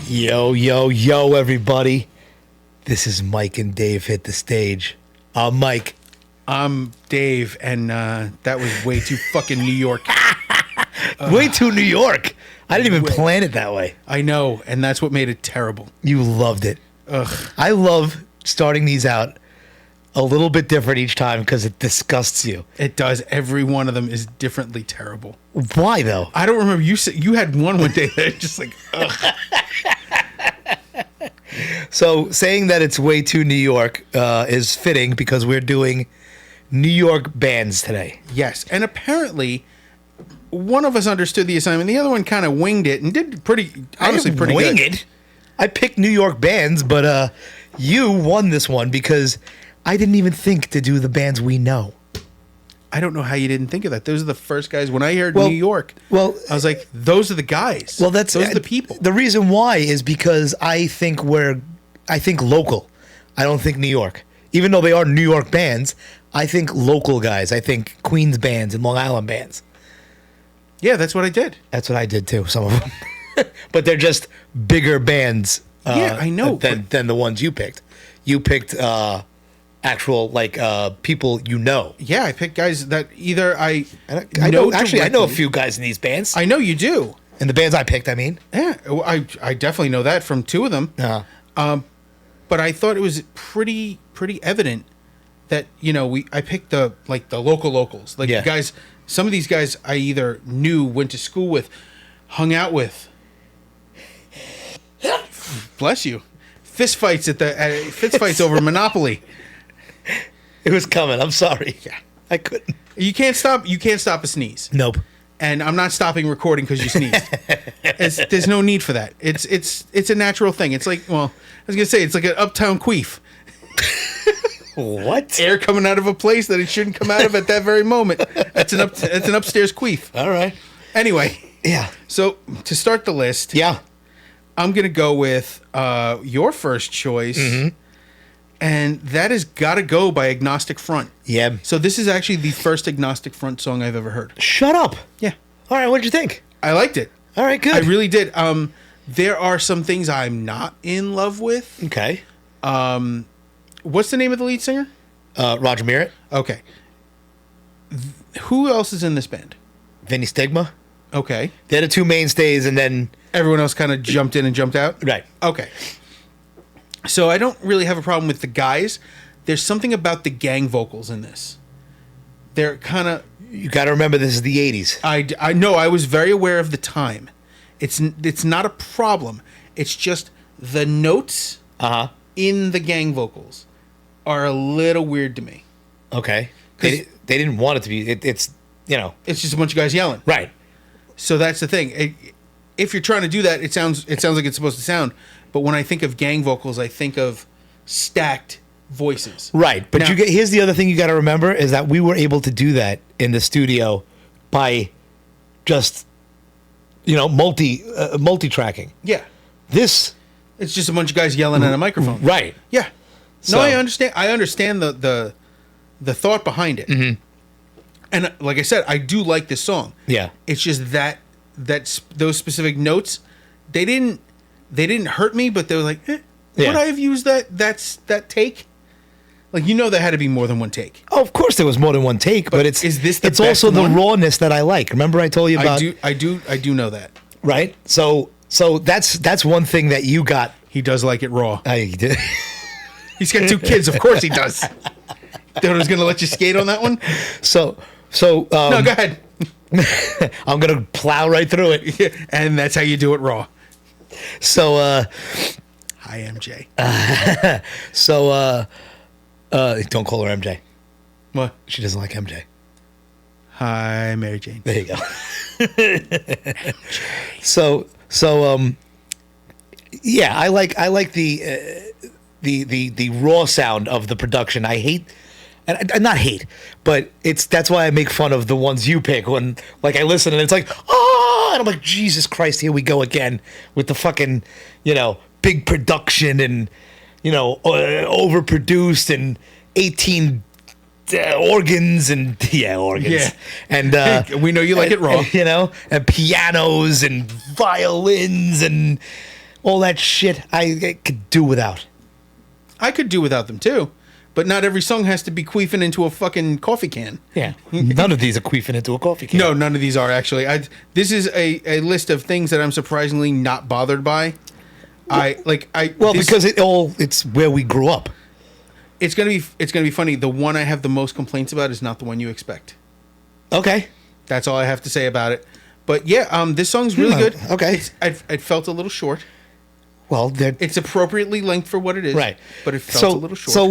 Yo, yo, yo, everybody. This is Mike and Dave Hit the Stage. I'm Mike. I'm Dave, and that was way too fucking New York. Way too New York. I didn't even plan it that way. I know, and that's what made it terrible. You loved it. Ugh. I love starting these out a little bit different each time because it disgusts you. It does. Every one of them is differently terrible. Why, though? I don't remember. You had one day that just like, ugh. So saying that it's way too New York is fitting because we're doing New York bands today. Yes, and apparently one of us understood the assignment. The other one kind of winged it and did pretty good. Wing it? I picked New York bands, but you won this one because I didn't even think to do the bands we know. I don't know how you didn't think of that. Those are the first guys. When I heard New York, I was like, those are the guys. Well, those are the people. The reason why is because I think local. I don't think New York. Even though they are New York bands, I think local guys. I think Queens bands and Long Island bands. Yeah, that's what I did. That's what I did too, some of them. But they're just bigger bands. Yeah, I know. Than the ones you picked. You picked actual people you know. Yeah, I picked guys that either I know. Actually, I know a few guys in these bands. I know you do. In the bands I picked, I mean. Yeah, I definitely know that from two of them. But I thought it was pretty evident that I picked the local locals, guys. Some of these guys I either knew, went to school with, hung out with. Bless you. Fist fights over Monopoly. It was coming. I'm sorry. Yeah. I couldn't. You can't stop a sneeze. Nope. And I'm not stopping recording because you sneezed. There's no need for that. It's a natural thing. It's like, well, I was gonna say it's like an uptown queef. What? Air coming out of a place that it shouldn't come out of at that very moment. That's an upstairs queef. All right. Anyway. Yeah. So to start the list. Yeah. I'm gonna go with your first choice. Mm-hmm. And that has Gotta Go by Agnostic Front. Yeah. So this is actually the first Agnostic Front song I've ever heard. Shut up. Yeah. All right, what did you think? I liked it. All right, good. I really did. There are some things I'm not in love with. Okay. What's the name of the lead singer? Roger Merritt. Okay. Who else is in this band? Vinny Stigma. Okay. They're the two mainstays, and then everyone else kind of jumped in and jumped out? Right. Okay. So I don't really have a problem with the guys. There's something about the gang vocals in this. They're kind of... You got to remember this is the 80s. I know. I was very aware of the time. It's not a problem. It's just the notes in the gang vocals are a little weird to me. Okay. They didn't want it to be. It's just a bunch of guys yelling. Right. So that's the thing. If you're trying to do that, it sounds like it's supposed to sound. But when I think of gang vocals, I think of stacked voices. Right. But now, here's the other thing you got to remember is that we were able to do that in the studio by just, multi-tracking. Yeah. It's just a bunch of guys yelling at a microphone. Right. Yeah. No, I understand. I understand the thought behind it. Mm-hmm. And like I said, I do like this song. Yeah. It's just those specific notes, they didn't hurt me, but they were like, would I have used that take? Like, there had to be more than one take. Oh, of course there was more than one take, but it's also the rawness that I like. Remember I told you about? I do know that. Right? So that's one thing that you got. He does like it raw. I did. He's got 2 kids, of course he does. Thought I was going to let you skate on that one? So no, go ahead. I'm going to plow right through it. Yeah, and that's how you do it raw. So, hi, MJ. Don't call her MJ. What? She doesn't like MJ. Hi, Mary Jane. There you go. MJ. Yeah, I like the raw sound of the production. I hate and not hate, but that's why I make fun of the ones you pick when like I listen and it's like, oh, and I'm like, Jesus Christ, here we go again with the fucking, big production and, overproduced and 18 organs and organs and we know you like it raw, and pianos and violins and all that shit. I could do without. I could do without them too, but not every song has to be queefing into a fucking coffee can. Yeah, none of these are queefing into a coffee can. No, none of these are actually. This is a list of things that I'm surprisingly not bothered by. Because it's where we grew up. It's gonna be funny. The one I have the most complaints about is not the one you expect. Okay, that's all I have to say about it. But yeah, this song's really good. Okay, it felt a little short. Well, it's appropriately length for what it is, right? But it felt a little short. So,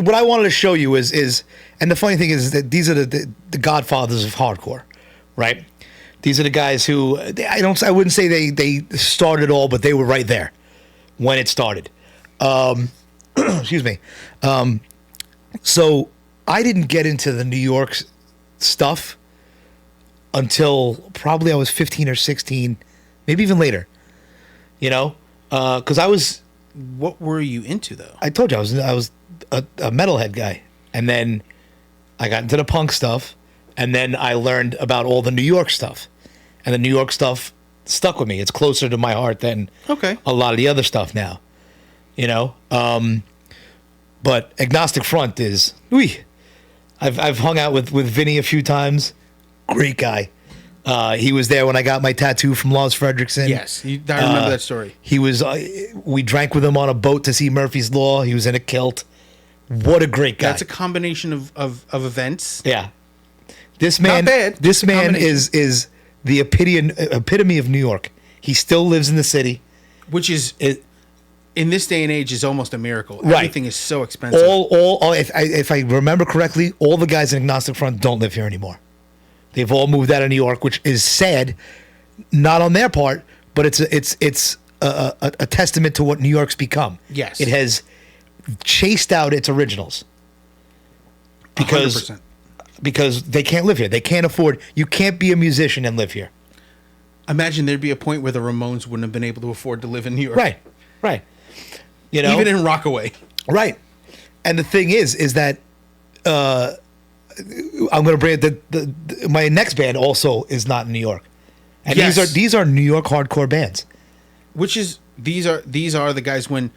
what I wanted to show you is, and the funny thing is that these are the godfathers of hardcore, right? These are the guys who I wouldn't say they started all, but they were right there when it started. Excuse me. So I didn't get into the New York stuff until probably I was 15 or 16, maybe even later. Because I was. What were you into though? I told you I was a metalhead guy, and then I got into the punk stuff, and then I learned about all the New York stuff, and the New York stuff stuck with me. It's closer to my heart than a lot of the other stuff now. But Agnostic Front is. I've hung out with Vinny a few times. Great guy. He was there when I got my tattoo from Lars Fredrickson. Yes, I remember that story. He was. We drank with him on a boat to see Murphy's Law. He was in a kilt. What a great guy! That's a combination of events. Yeah, this man. Not bad. This man is the epitome of New York. He still lives in the city, which is in this day and age is almost a miracle. Right. Everything is so expensive. If I remember correctly, all the guys in Agnostic Front don't live here anymore. They've all moved out of New York, which is sad, not on their part, but it's a testament to what New York's become. Yes, it has chased out its originals because 100%. Because they can't live here. They can't afford. You can't be a musician and live here. Imagine there'd be a point where the Ramones wouldn't have been able to afford to live in New York. Right. Even in Rockaway. Right. And the thing is that. I'm going to bring it. My next band also is not in New York, and these are New York hardcore bands. Which is these are the guys when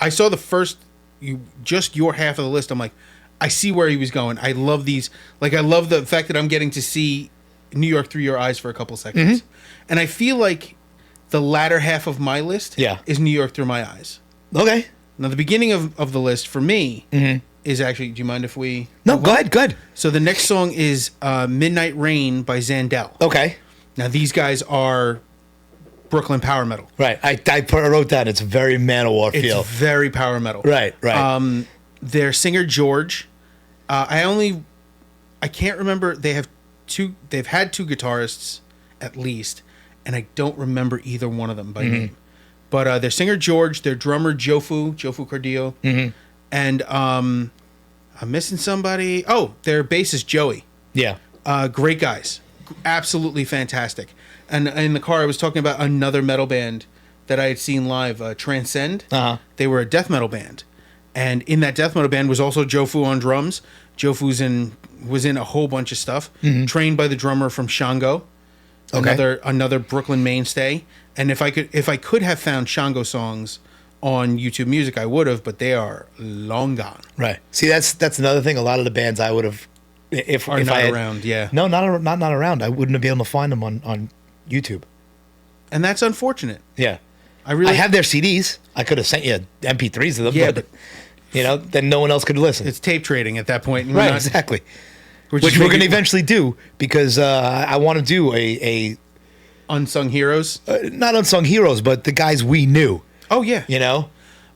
I saw the first your half of the list, I'm like, I see where he was going. I love these. Like I love the fact that I'm getting to see New York through your eyes for a couple seconds, and I feel like the latter half of my list is New York through my eyes. Okay. Now the beginning of the list for me. Is actually. Do you mind if we? No, go ahead. Good. So the next song is "Midnight Rain" by Zandel. Okay. Now these guys are Brooklyn power metal. Right. I wrote that. It's very Manowar feel. It's very power metal. Right. Their singer George. I can't remember. They've had two guitarists at least, and I don't remember either one of them by name. But their singer George, their drummer Jofu Cardillo. And I'm missing somebody. Oh, their bassist Joey. Yeah. Great guys. Absolutely fantastic. And in the car, I was talking about another metal band that I had seen live, Transcend. They were a death metal band. And in that death metal band was also Jofu on drums. Jofu was in a whole bunch of stuff. Trained by the drummer from Shango. Another Brooklyn mainstay. And if I could have found Shango songs on YouTube Music, I would have, but they are long gone. Right. See, that's another thing. A lot of the bands I would have, if not I had, around. Yeah. No, not around. I wouldn't have been able to find them on YouTube. And that's unfortunate. Yeah. I have their CDs. I could have sent you MP3s of them. Yeah, but then no one else could listen. It's tape trading at that point. Right. Exactly. Which we're going to eventually do because I want to do a unsung heroes. Not unsung heroes, but the guys we knew. Oh yeah,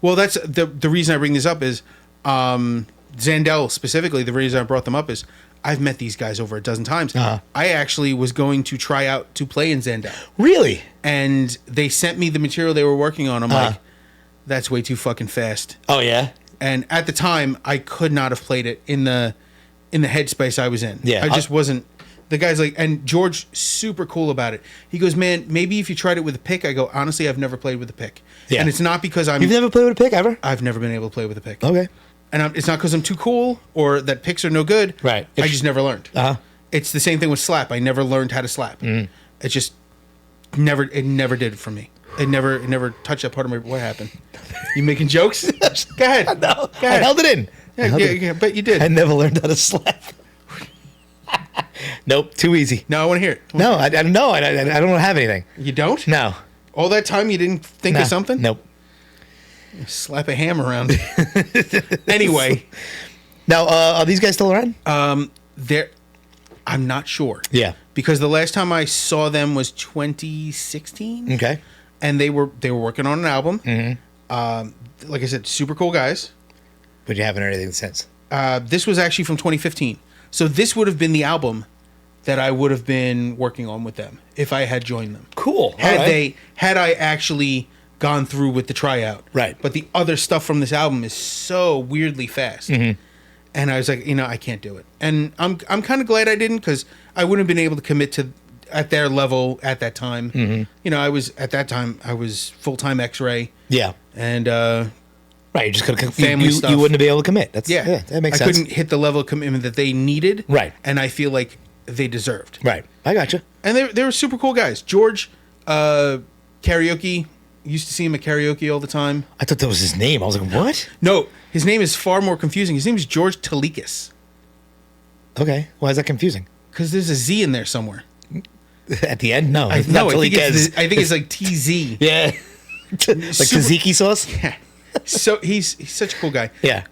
Well, that's the reason I bring this up is Zandel specifically. The reason I brought them up is I've met these guys over a dozen times. I actually was going to try out to play in Zandel. Really? And they sent me the material they were working on. I'm like, that's way too fucking fast. Oh yeah. And at the time, I could not have played it in the headspace I was in. Yeah, I just wasn't. The guy's like, and George, super cool about it. He goes, man, maybe if you tried it with a pick. I go, honestly, I've never played with a pick. Yeah. And it's not because I'm... You've never played with a pick, ever? I've never been able to play with a pick. Okay. And it's not because I'm too cool or that picks are no good. Right. I just never learned. Uh-huh. It's the same thing with slap. I never learned how to slap. It just never did it for me. It never touched that part of my... What happened? You making jokes? Go ahead. No, Go I ahead. held it in. Yeah, but you did. I never learned how to slap. Nope, too easy. No, I want to hear it. No, I don't know. I don't have anything. You don't? No. All that time you didn't think Nah. of something? Nope. Slap a ham around. Anyway. Now, are these guys still around? I'm not sure. Yeah. Because the last time I saw them was 2016. Okay. And they were working on an album. Mm-hmm. Like I said, super cool guys. But you haven't heard anything since. This was actually from 2015. So this would have been the album that I would have been working on with them if I had joined them. Cool. Had I actually gone through with the tryout. Right. But the other stuff from this album is so weirdly fast. Mm-hmm. And I was like, I can't do it. And I'm kind of glad I didn't, because I wouldn't have been able to commit to at their level at that time. Mm-hmm. I was full-time X-ray. Yeah. And right, you just could family stuff. You wouldn't be able to commit. That's yeah, that makes I sense. couldn't hit the level of commitment that they needed. Right. And I feel like they deserved. Right. I gotcha. And they were super cool guys. George, karaoke. Used to see him at karaoke all the time. I thought that was his name. I was like, what? No, his name is far more confusing. His name is George Talikas. Okay. Why is that confusing? Because there's a Z in there somewhere. At the end? No. I think it's like TZ. Yeah. Like tzatziki sauce? Yeah. So he's such a cool guy. Yeah.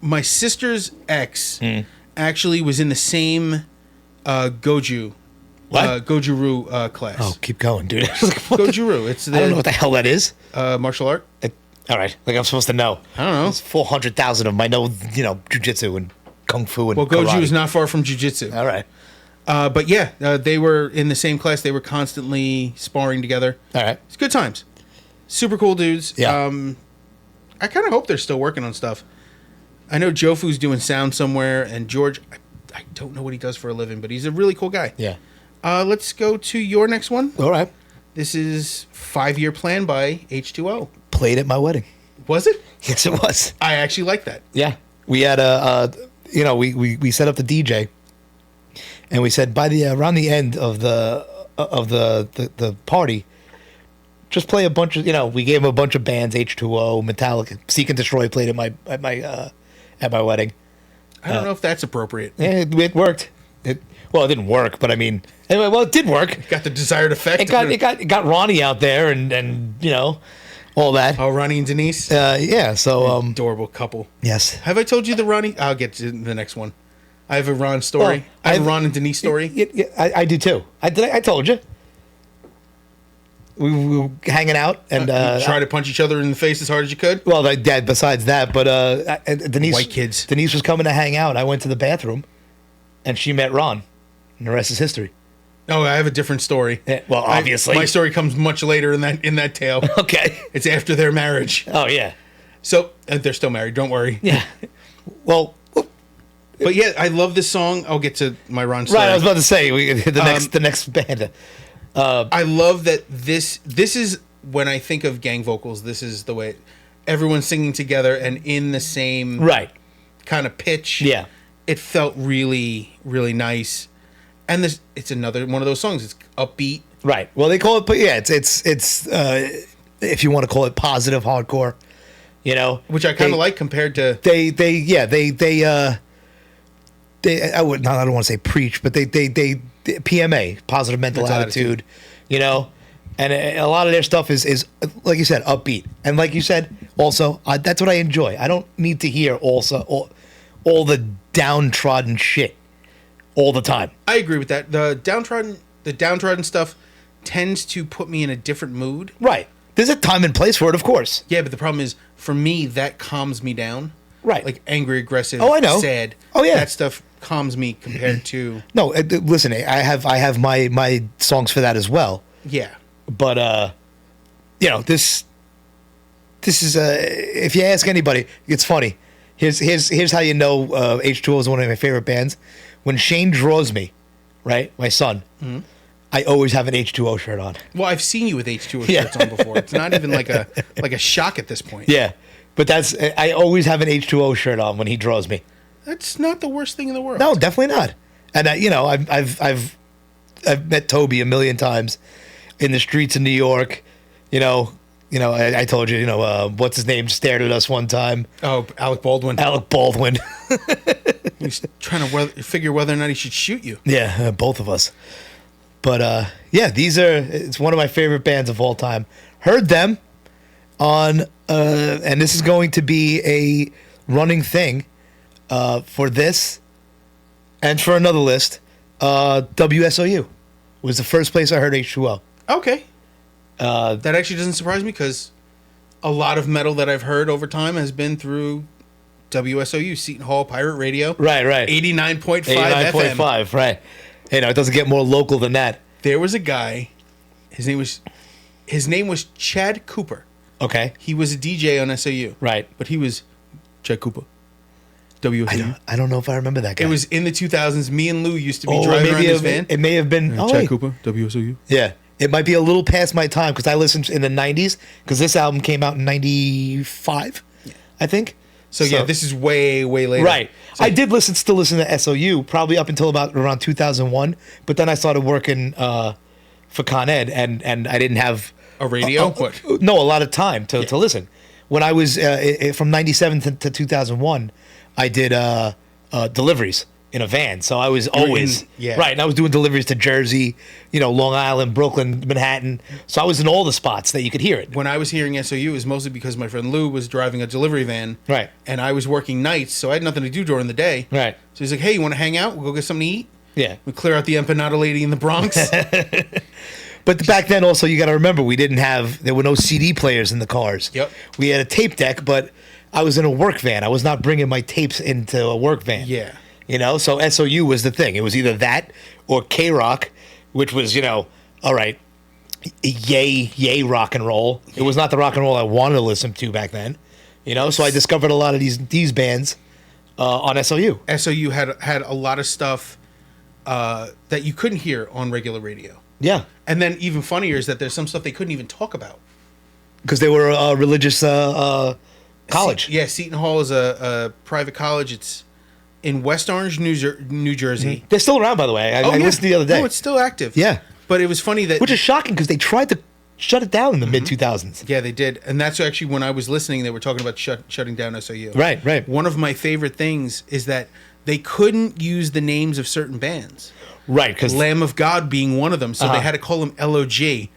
My sister's ex actually was in the same Goju. What? Goju-Ryu class. Oh, keep going, dude. I was like, what Goju-Ryu. It's I don't know what the hell that is. Martial art. All right. Like, I'm supposed to know. I don't know. There's 400,000 of them. I know, jujitsu and kung fu and Goju karate. is not far from jiu-jitsu. All right. But yeah, they were in the same class. They were constantly sparring together. All right. It's good times. Super cool dudes. Yeah. I kind of hope they're still working on stuff. I know Jofu's doing sound somewhere, and George, I don't know what he does for a living, but he's a really cool guy. Yeah. Let's go to your next one. All right. This is 5-Year Plan by H2O. Played at my wedding. Was it? Yes, it was. I actually like that. Yeah. We had we set up the DJ, and we said by the around the end of the party, just play a bunch of we gave him a bunch of bands, H2O, Metallica, Seek and Destroy played at my wedding. I don't know if that's appropriate. Yeah, it worked. It didn't work, but I mean, anyway, it did work. Got the desired effect. It got Ronnie out there and all that. Oh, Ronnie and Denise. Yeah. So adorable couple. yes. Have I told you the Ronnie? I'll get to the next one. I have a Ron story. Well, I have a Ron and Denise story. Yeah, I do too. I told you. We were hanging out and try to punch each other in the face as hard as you could. well, besides that, but Denise, White kids. Denise was coming to hang out. I went to the bathroom, and she met Ron, and the rest is history. Oh, I have a different story. Yeah, well, obviously, my story comes much later in that tale. Okay. It's after their marriage. Oh yeah. So they're still married. Don't worry. Yeah. Well. But yeah, I love this song. I'll get to my Ron story. Right, I was about to say the next band. I love that this is when I think of gang vocals. This is the way everyone's singing together and in the same right kind of pitch. Yeah, it felt really, really nice. And it's another one of those songs. It's upbeat. Right. Well, they call it, but yeah, it's if you want to call it positive hardcore, which I kind of like compared to they I don't want to say preach, but they PMA, positive mental attitude, and a lot of their stuff is like you said, upbeat, and like you said, also that's what I enjoy. I don't need to hear all the downtrodden shit all the time. I agree with that. The downtrodden stuff tends to put me in a different mood. Right. There's a time and place for it, of course. Yeah, but the problem is, for me, that calms me down. Right. Like angry, aggressive, I know. sad. Oh, yeah. That stuff calms me compared to... No, listen, I have my songs for that as well. Yeah. But, this... this is if you ask anybody, it's funny. Here's how you know H2O is one of my favorite bands. When Shane draws me, right, my son, I always have an H2O shirt on. Well, I've seen you with H2O shirts on before. It's not even like a shock at this point. Yeah, but I always have an H2O shirt on when he draws me. That's not the worst thing in the world. No, definitely not. And I've met Toby a million times in the streets of New York. I told you, what's his name stared at us one time. Oh, Alec Baldwin. Alec Baldwin. He's trying to figure whether or not he should shoot you. Yeah, both of us. But it's one of my favorite bands of all time. Heard them on, and this is going to be a running thing for this and for another list. WSOU was the first place I heard H2O. Okay. That actually doesn't surprise me because a lot of metal that I've heard over time has been through WSOU, Seton Hall Pirate Radio. Right. 89.5 FM. 89.5, right. It doesn't get more local than that. There was a guy, his name was Chad Cooper. Okay. He was a DJ on SOU. Right. But he was Chad Cooper. WSOU. I don't know if I remember that guy. It was in the 2000s. Me and Lou used to be driving around his van. It may have been... Chad Cooper, WSOU. Yeah. It might be a little past my time because I listened in the 90s because this album came out in 95, I think. So yeah, this is way, way later. Right. So, I did still listen to SOU probably up until about around 2001, but then I started working for Con Ed and I didn't have... A radio? No, a lot of time to listen. When I was from 97 to 2001, I did deliveries in a van. So I was always right. And I was doing deliveries to Jersey, Long Island, Brooklyn, Manhattan. So I was in all the spots that you could hear it. When I was hearing SOU, it was mostly because my friend Lou was driving a delivery van. Right. And I was working nights, so I had nothing to do during the day. Right. So he's like, hey, you want to hang out? We'll go get something to eat? Yeah. We clear out the empanada lady in the Bronx. But back then also, you got to remember, there were no CD players in the cars. Yep. We had a tape deck, but I was in a work van. I was not bringing my tapes into a work van. Yeah. So SOU was the thing. It was either that or K-Rock, which was, all right, yay rock and roll. It was not the rock and roll I wanted to listen to back then. So I discovered a lot of these bands on SOU. SOU had a lot of stuff that you couldn't hear on regular radio. Yeah. And then even funnier is that there's some stuff they couldn't even talk about. Because they were a religious college. Seton Hall is a private college. It's in West Orange, New Jersey. Mm-hmm. They're still around, by the way. I listened the other day. Oh, it's still active. Yeah. But it was funny that... Which is shocking because they tried to shut it down in the mid-2000s. Yeah, they did. And that's actually when I was listening, they were talking about shutting down SOU. Right. One of my favorite things is that they couldn't use the names of certain bands. Right, because Lamb of God being one of them, so they had to call them LOG.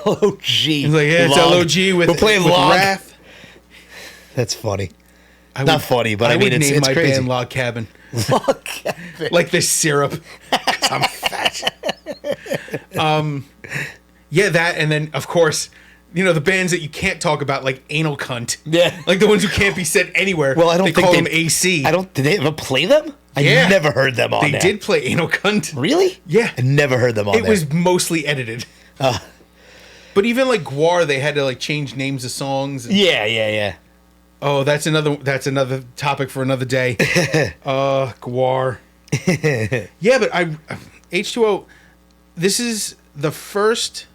LOG. It's like, yeah, it's LOG with, we're playing with Log. Wrath. That's funny. Not funny, but I mean, would name it's my crazy. band Log Cabin. Log Cabin. Like this syrup. 'Cause I'm fat. Yeah, that, and then, of course... the bands that you can't talk about, like Anal Cunt. Yeah. Like the ones who can't be said anywhere. Well, I don't they think call them AC. Did they ever play them? I never heard them on They there. did play Anal Cunt. Really? Yeah. I never heard them on there. It was mostly edited. But even like Gwar, they had to like change names of songs. Yeah. Oh, that's another topic for another day. Gwar. Yeah, but H2O, this is the first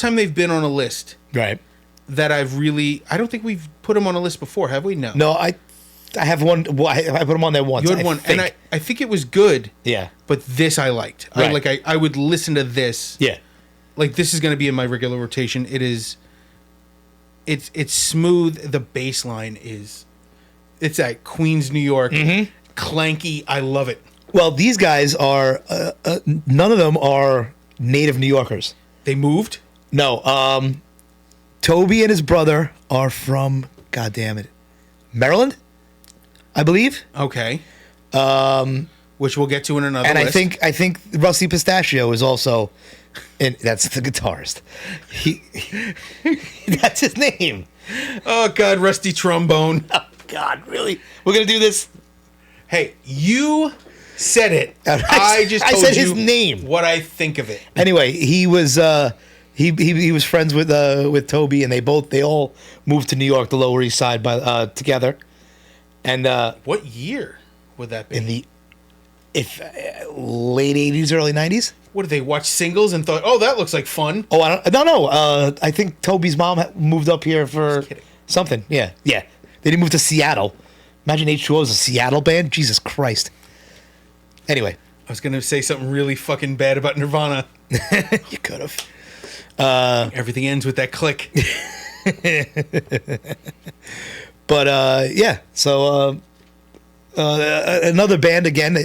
time they've been on a list. Right. That I don't think we've put them on a list before, have we? No. No, I have one. Well, I put them on there once. You had one, and I think it was good. Yeah. But this I liked. Right. I would listen to this. Yeah. Like this is going to be in my regular rotation. It is. It's smooth. The bass line is. It's at Queens, New York. Mm-hmm. Clanky. I love it. Well, these guys are. None of them are native New Yorkers. They moved? No. Toby and his brother are from, God damn it, Maryland, I believe. Okay. Which we'll get to in another and list. I think Rusty Pistachio is also, that's the guitarist. That's his name. Oh God, Rusty Trombone. Oh God, really? We're gonna do this? Hey, you said it. I just told I said you his name. What I think of it. Anyway, he was He was friends with Toby, and they all moved to New York, the Lower East Side, together. And what year would that be? In the late '80s, early '90s. What did they watch Singles and thought, oh, that looks like fun? Oh, no. I think Toby's mom moved up here for something. Yeah. They didn't move to Seattle. Imagine H2O is a Seattle band. Jesus Christ. Anyway, I was gonna say something really fucking bad about Nirvana. You could have. Everything ends with that click. But yeah. So another band again.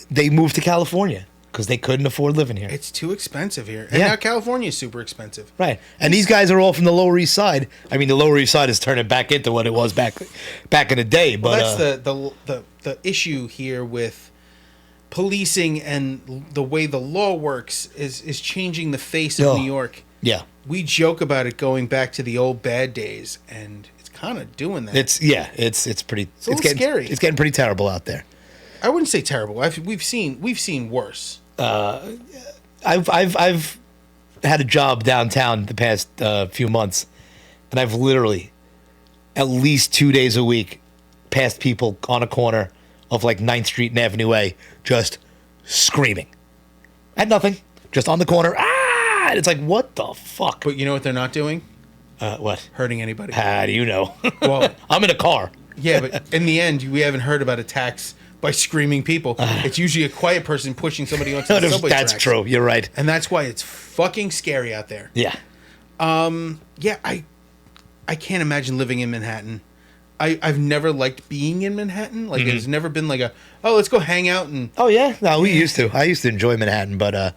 They moved to California because they couldn't afford living here. It's too expensive here, and now California is super expensive. Right, and these guys are all from the Lower East Side. I mean, the Lower East Side is turning back into what it was back in the day. But that's the issue here with policing and the way the law works is changing the face of New York. Yeah, we joke about it going back to the old bad days, and it's kind of doing that. It's pretty. It's getting scary. It's getting pretty terrible out there. I wouldn't say terrible. We've seen worse. I've had a job downtown the past few months, and I've literally at least 2 days a week passed people on a corner of like 9th Street and Avenue A just screaming at nothing, just on the corner. Ah! And it's like, what the fuck? But you know what they're not doing? What? Hurting anybody. How do you know? Well, I'm in a car. Yeah, but in the end, we haven't heard about attacks by screaming people. It's usually a quiet person pushing somebody onto the subway tracks. That's true. You're right. And that's why it's fucking scary out there. Yeah. Yeah, I can't imagine living in Manhattan. I've never liked being in Manhattan. Like, It's never been like let's go hang out and... Oh, yeah? No, we used to. I used to enjoy Manhattan, but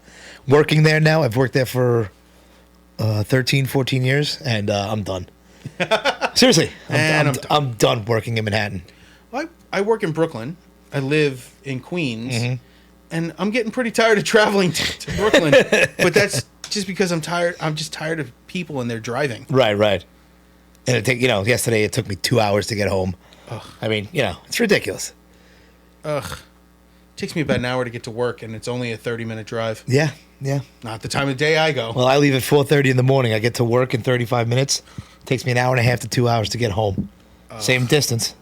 working there now, I've worked there for 13, 14 years, and I'm done. Seriously. I'm done working in Manhattan. I work in Brooklyn. I live in Queens, and I'm getting pretty tired of traveling to Brooklyn. But that's just because I'm tired. I'm just tired of people and their driving. Right. And yesterday it took me 2 hours to get home. Ugh. I mean, it's ridiculous. Ugh. It takes me about an hour to get to work, and it's only a 30-minute drive. Yeah. Not the time of day I go. Well, I leave at 4:30 in the morning. I get to work in 35 minutes. It takes me an hour and a half to 2 hours to get home. Same distance.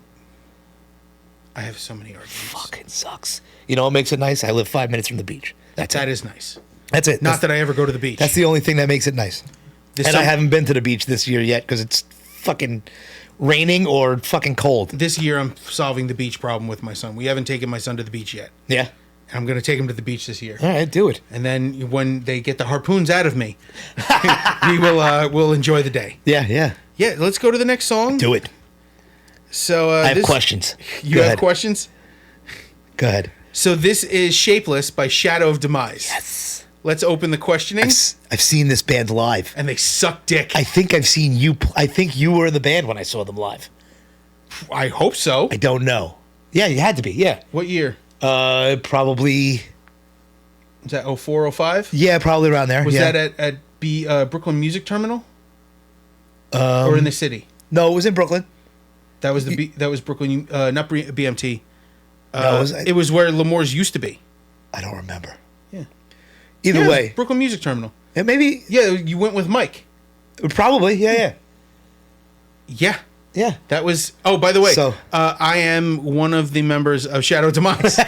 I have so many arguments. Fucking sucks. You know what makes it nice? I live 5 minutes from the beach. That is nice. That's it. Not that I ever go to the beach. That's the only thing that makes it nice. I haven't been to the beach this year yet because it's fucking raining or fucking cold. This year I'm solving the beach problem with my son. We haven't taken my son to the beach yet. Yeah. I'm going to take him to the beach this year. All right, do it. And then when they get the harpoons out of me, we'll enjoy the day. Yeah. Yeah, let's go to the next song. Do it. So I have questions. You have questions? Go ahead. So this is Shapeless by Shadow of Demise. Yes. Let's open the questioning. I've seen this band live. And they suck dick. I think I've seen you. I think you were in the band when I saw them live. I hope so. I don't know. Yeah, you had to be. Yeah. What year? Probably. Was that 04, 05? Yeah, probably around there. Was that at Brooklyn Music Terminal? Or in the city? No, it was in Brooklyn. That was that was Brooklyn, not BMT. No, it was where L'Amour's used to be. I don't remember. Yeah. Either way, Brooklyn Music Terminal. And maybe. Yeah, you went with Mike. Probably. Yeah. Yeah. That was. Oh, by the way, I am one of the members of Shadow Demise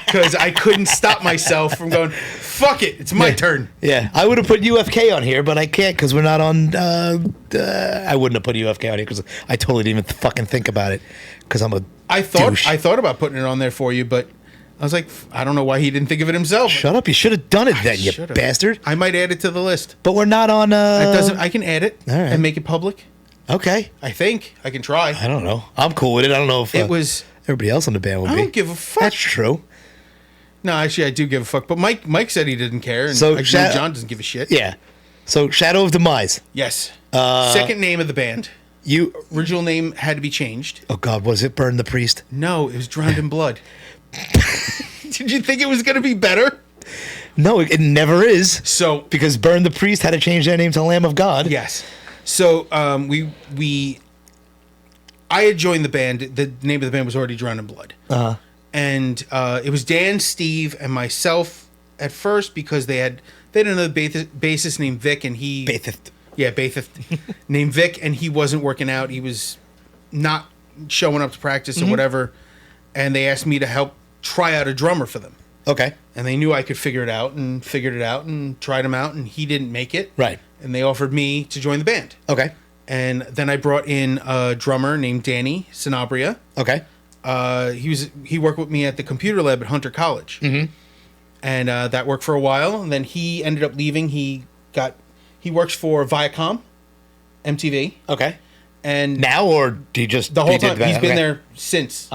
because I couldn't stop myself from going. Fuck it, it's my turn. Yeah, I would have put UFK on here, but I can't because we're not on. I wouldn't have put UFK on here because I totally didn't even fucking think about it because I'm a. I thought about putting it on there for you, but I was like, I don't know why he didn't think of it himself. Shut up! You should have done it then, you bastard. I might add it to the list, but we're not on. It doesn't. I can add it and make it public. Okay. I think I can try. I don't know. I'm cool with it. I don't know if it was everybody else on the band would be. I don't give a fuck. That's true. No, actually, I do give a fuck. But Mike said he didn't care, and so John doesn't give a shit. Yeah. So Shadow of Demise. Yes. Second name of the band. Original name had to be changed. Oh God, was it Burn the Priest? No, it was Drowned in Blood. Did you think it was going to be better? No, it never is. So because Burn the Priest had to change their name to Lamb of God. Yes. So I had joined the band. The name of the band was already Drowned in Blood. And it was Dan, Steve, and myself at first because they had they had another bassist named Vic, and he Bathist. Yeah, bassist named Vic, and he wasn't working out. He was not showing up to practice or whatever, and they asked me to help try out a drummer for them. Okay. And they knew I could figure it out, and figured it out, and tried him out, and he didn't make it. Right. And they offered me to join the band. Okay. And then I brought in a drummer named Danny Sanabria. Okay. He worked with me at the computer lab at Hunter College. Mm-hmm. And that worked for a while, and then he ended up leaving. He works for Viacom, MTV. Okay. And now, or do you just the whole time he's been okay. there since.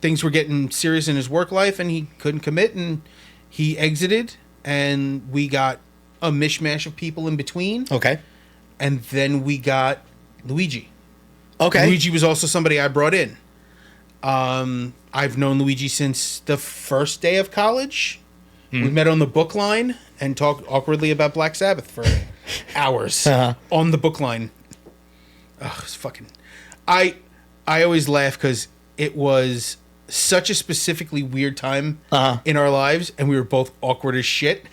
Things were getting serious in his work life, and he couldn't commit, and he exited, and we got a mishmash of people in between. Okay. And then we got Luigi. Okay. Luigi was also somebody I brought in. I've known Luigi since the first day of college. We met on the book line and talked awkwardly about Black Sabbath for hours on the book line. Oh, it's fucking... I always laugh because it was such a specifically weird time in our lives, and we were both awkward as shit.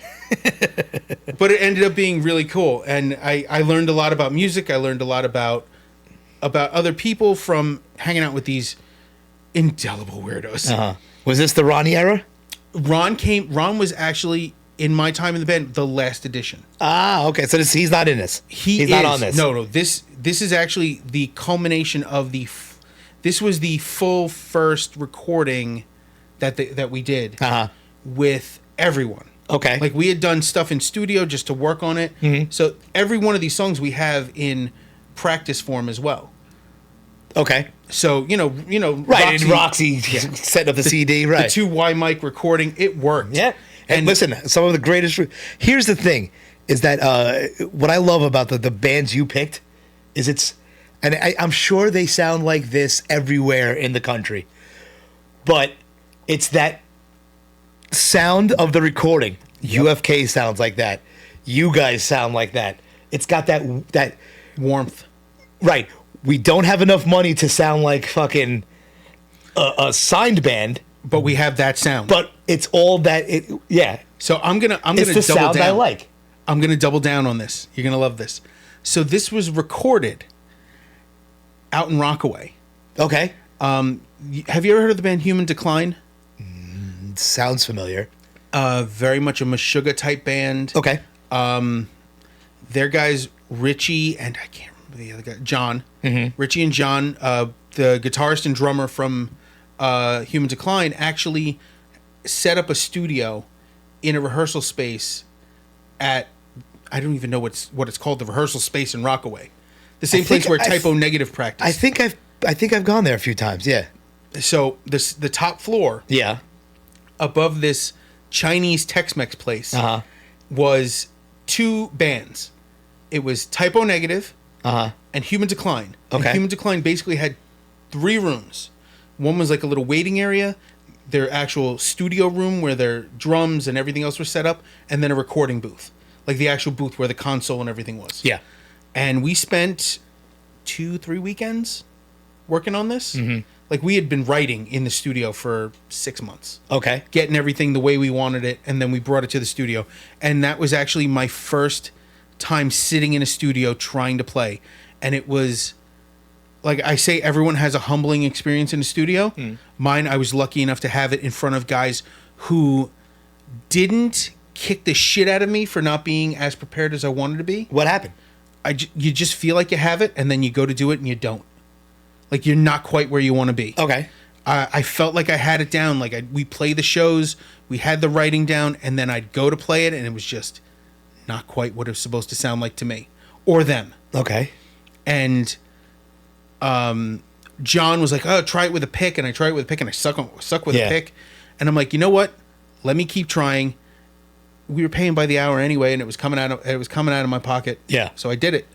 But it ended up being really cool, and I learned a lot about music. I learned a lot about other people from hanging out with these indelible weirdos. Was this the Ronnie era? Ron was actually, in my time in the band, the last edition. Okay. So he's not in this. He's not on this. No. This is actually the culmination of this was the full first recording that we did with everyone. Okay. Like, we had done stuff in studio just to work on it. Mm-hmm. So every one of these songs we have in practice form as well. Okay. So, you know, right, Roxy setting up the CD, right. The 2Y mic recording, it worked. Yeah. And listen, some of the greatest... Here's the thing, is that what I love about the bands you picked is it's... And I'm sure they sound like this everywhere in the country, but it's that sound of the recording. Yep. UFK sounds like that. You guys sound like that. It's got that warmth. Right. We don't have enough money to sound like fucking a signed band, but we have that sound. But it's all that yeah. So I'm gonna it's the double sound down. I like. I'm gonna double down on this. You're gonna love this. So this was recorded out in Rockaway. Okay. Have you ever heard of the band Human Decline? Sounds familiar. Very much a Meshuggah type band. Okay. Their guys Richie and I can't remember the other guy, John. Mm-hmm. Richie and John, the guitarist and drummer from Human Decline, actually set up a studio in a rehearsal space at, I don't even know what it's called, the rehearsal space in Rockaway. The same place where Typo Negative practiced. I think I've gone there a few times, yeah. So the top floor, yeah, above this Chinese Tex-Mex place, was two bands. It was Typo Negative and Human Decline. Okay. And Human Decline basically had 3 rooms. One was like a little waiting area, their actual studio room where their drums and everything else were set up, and then a recording booth. Like the actual booth where the console and everything was. Yeah. And we spent 2-3 weekends working on this. Mm-hmm. Like, we had been writing in the studio for 6 months. Okay. Getting everything the way we wanted it, and then we brought it to the studio. And that was actually my first time sitting in a studio trying to play. And it was, like I say, everyone has a humbling experience in a studio. Mine, I was lucky enough to have it in front of guys who didn't kick the shit out of me for not being as prepared as I wanted to be. What happened? You just feel like you have it, and then you go to do it, and you don't. Like, you're not quite where you want to be. Okay. I felt like I had it down. Like, we play the shows, we had the writing down, and then I'd go to play it, and it was just not quite what it was supposed to sound like to me. Or them. Okay. And John was like, oh, try it with a pick, and I tried it with a pick, and I suck with a pick. And I'm like, you know what? Let me keep trying. We were paying by the hour anyway, and it was coming out of my pocket. Yeah. So I did it,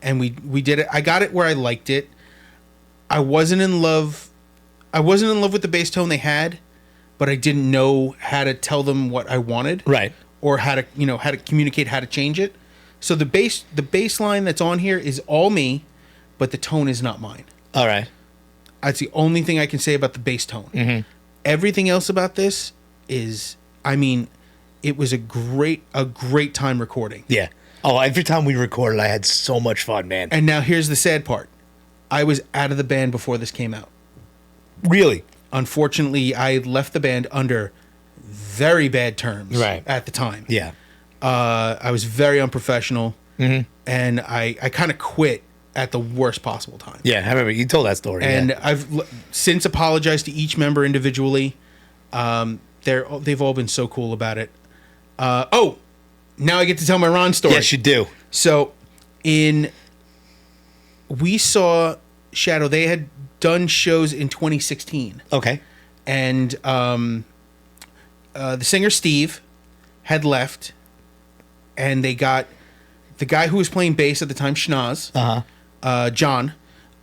and we did it. I got it where I liked it. I wasn't in love with the bass tone they had, but I didn't know how to tell them what I wanted. Right. Or how to communicate how to change it. So the bass line that's on here is all me, but the tone is not mine. All right. That's the only thing I can say about the bass tone. Mm-hmm. Everything else about this is, I mean, it was a great time recording. Yeah. Oh, every time we recorded, I had so much fun, man. And now here's the sad part. I was out of the band before this came out. Really? Unfortunately, I left the band under very bad terms at the time. Yeah. I was very unprofessional, and I kind of quit at the worst possible time. Yeah, I remember you told that story. And I've since apologized to each member individually. They've all been so cool about it. Now I get to tell my Ron story. Yes, you do. So, we saw Shadow. They had done shows in 2016. Okay. And the singer Steve had left, and they got the guy who was playing bass at the time, Schnoz, John,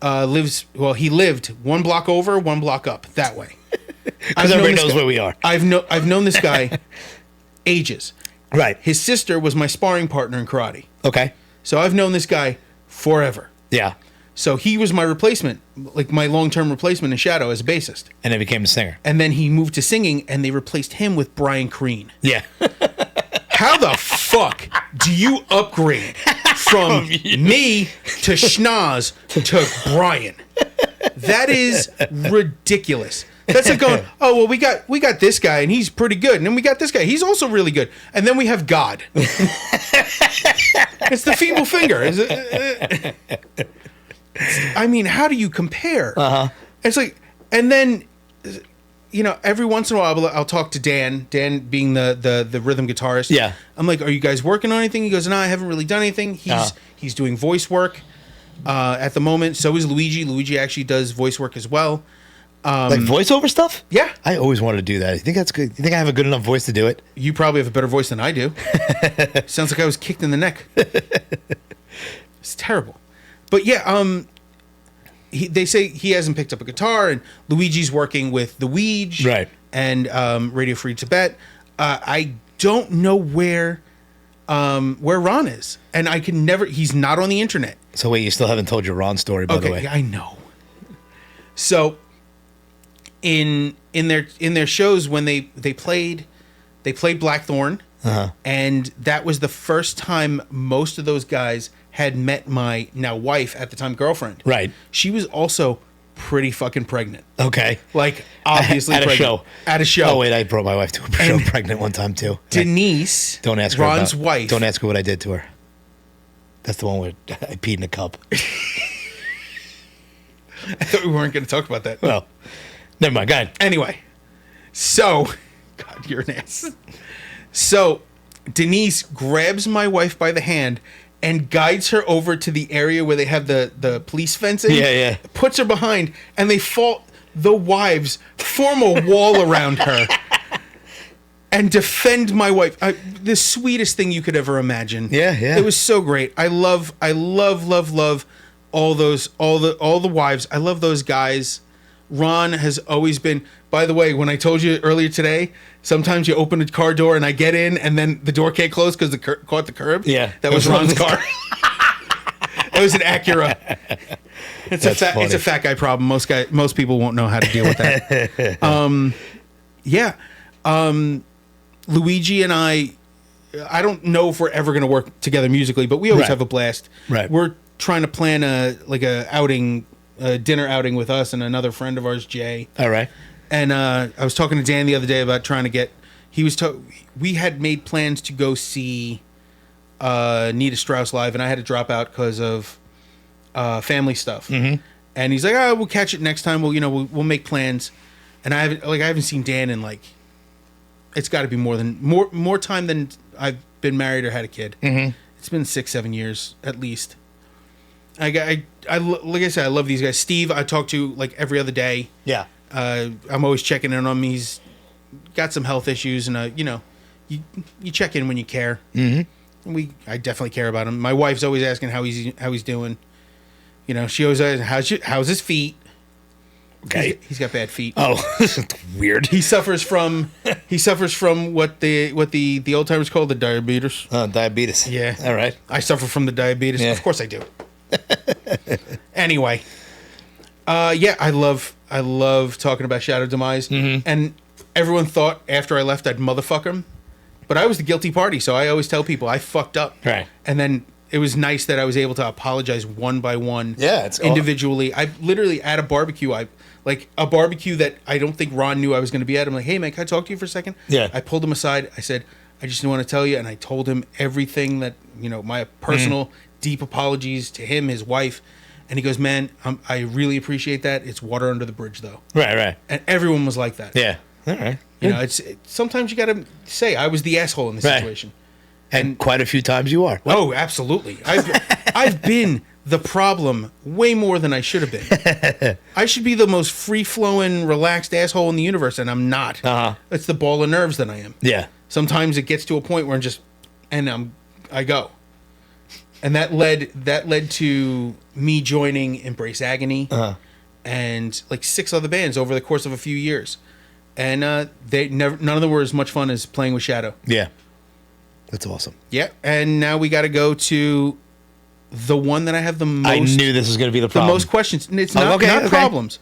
he lived 1 block over, 1 block up, that way. Because everybody knows where we are. I've known this guy ages. Right. His sister was my sparring partner in karate. Okay. So I've known this guy forever. Yeah. So he was my replacement, like my long-term replacement in Shadow as a bassist. And then became a singer. And then he moved to singing, and they replaced him with Brian Crean. Yeah. How the fuck do you upgrade from me to Schnoz to Brian? That is ridiculous. That's like going, oh, well, we got this guy, and he's pretty good. And then we got this guy. He's also really good. And then we have God. It's the feeble finger. I mean, how do you compare? It's like, and then, every once in a while, I'll talk to Dan being the rhythm guitarist. Yeah. I'm like, are you guys working on anything? He goes, no, I haven't really done anything. He's doing voice work at the moment. So is Luigi. Luigi actually does voice work as well. Like voiceover stuff? Yeah. I always wanted to do that. You think that's good? You think I have a good enough voice to do it? You probably have a better voice than I do. Sounds like I was kicked in the neck. It's terrible. But yeah, they say he hasn't picked up a guitar, and Luigi's working with the Ouija, right, and Radio Free Tibet. I don't know where Ron is, and I can never. He's not on the internet. So wait, you still haven't told your Ron story, by the way. I know. So, in their shows when they played Blackthorn, and that was the first time most of those guys had met my now wife at the time girlfriend. Right. She was also pretty fucking pregnant. Okay. Like obviously at pregnant. At a show. Oh wait, I brought my wife to a show pregnant one time too. Denise, don't ask her Ron's wife. Don't ask her what I did to her. That's the one where I peed in a cup. I thought we weren't going to talk about that. Well, never mind. Go ahead. Anyway, so God, you're an ass. So Denise grabs my wife by the hand and guides her over to the area where they have the police fencing. Yeah. Puts her behind, and the wives form a wall around her and defend my wife. The sweetest thing you could ever imagine. Yeah. It was so great. I love all the wives. I love those guys. Ron has always been. By the way, when I told you earlier today, sometimes you open a car door and I get in, and then the door can't close because caught the curb. Yeah, that was Ron's car. It was an Acura. It's a fat guy problem. Most people won't know how to deal with that. Luigi and I don't know if we're ever going to work together musically, but we always have a blast. Right. We're trying to plan a dinner outing with us and another friend of ours, Jay. All right. And I was talking to Dan the other day about trying to get. We had made plans to go see Nita Strauss live, and I had to drop out because of family stuff. Mm-hmm. And he's like, "Oh, we'll catch it next time. We'll make plans." And I haven't seen Dan in it's got to be more time than I've been married or had a kid. Mm-hmm. It's been 6-7 years at least. Like I said, I love these guys. Steve, I talk to every other day. Yeah. I'm always checking in on him. He's got some health issues, and you check in when you care. Mm-hmm. I definitely care about him. My wife's always asking how he's doing. She always asks, how's his feet? Okay. He's got bad feet. Oh, weird. He suffers from what the old timers call the diabetes. Diabetes. Yeah. All right. I suffer from the diabetes. Yeah. Of course I do. Anyway, I love talking about Shadow Demise, and everyone thought after I left I'd motherfuck him, But I was the guilty party, so I always tell people I fucked up. Right. And then it was nice that I was able to apologize one by one. Yeah, it's individually. I literally at a barbecue, like a barbecue that I don't think Ron knew I was going to be at. I'm like, hey man, can I talk to you for a second? Yeah. I pulled him aside. I said, I just want to tell you, and I told him everything that, my personal deep apologies to him, his wife. And he goes, man, I really appreciate that. It's water under the bridge, though. Right. And everyone was like that. Yeah. All right. Sometimes you got to say I was the asshole in the situation. And quite a few times you are. Oh, absolutely. I've been the problem way more than I should have been. I should be the most free-flowing, relaxed asshole in the universe, and I'm not. It's the ball of nerves that I am. Yeah. Sometimes it gets to a point where I go. And that led to me joining Embrace Agony and like 6 other bands over the course of a few years. And none of them were as much fun as playing with Shadow. Yeah. That's awesome. Yeah. And now we got to go to the one that I have the most. I knew this was going to be the problem. The most questions. It's not problems.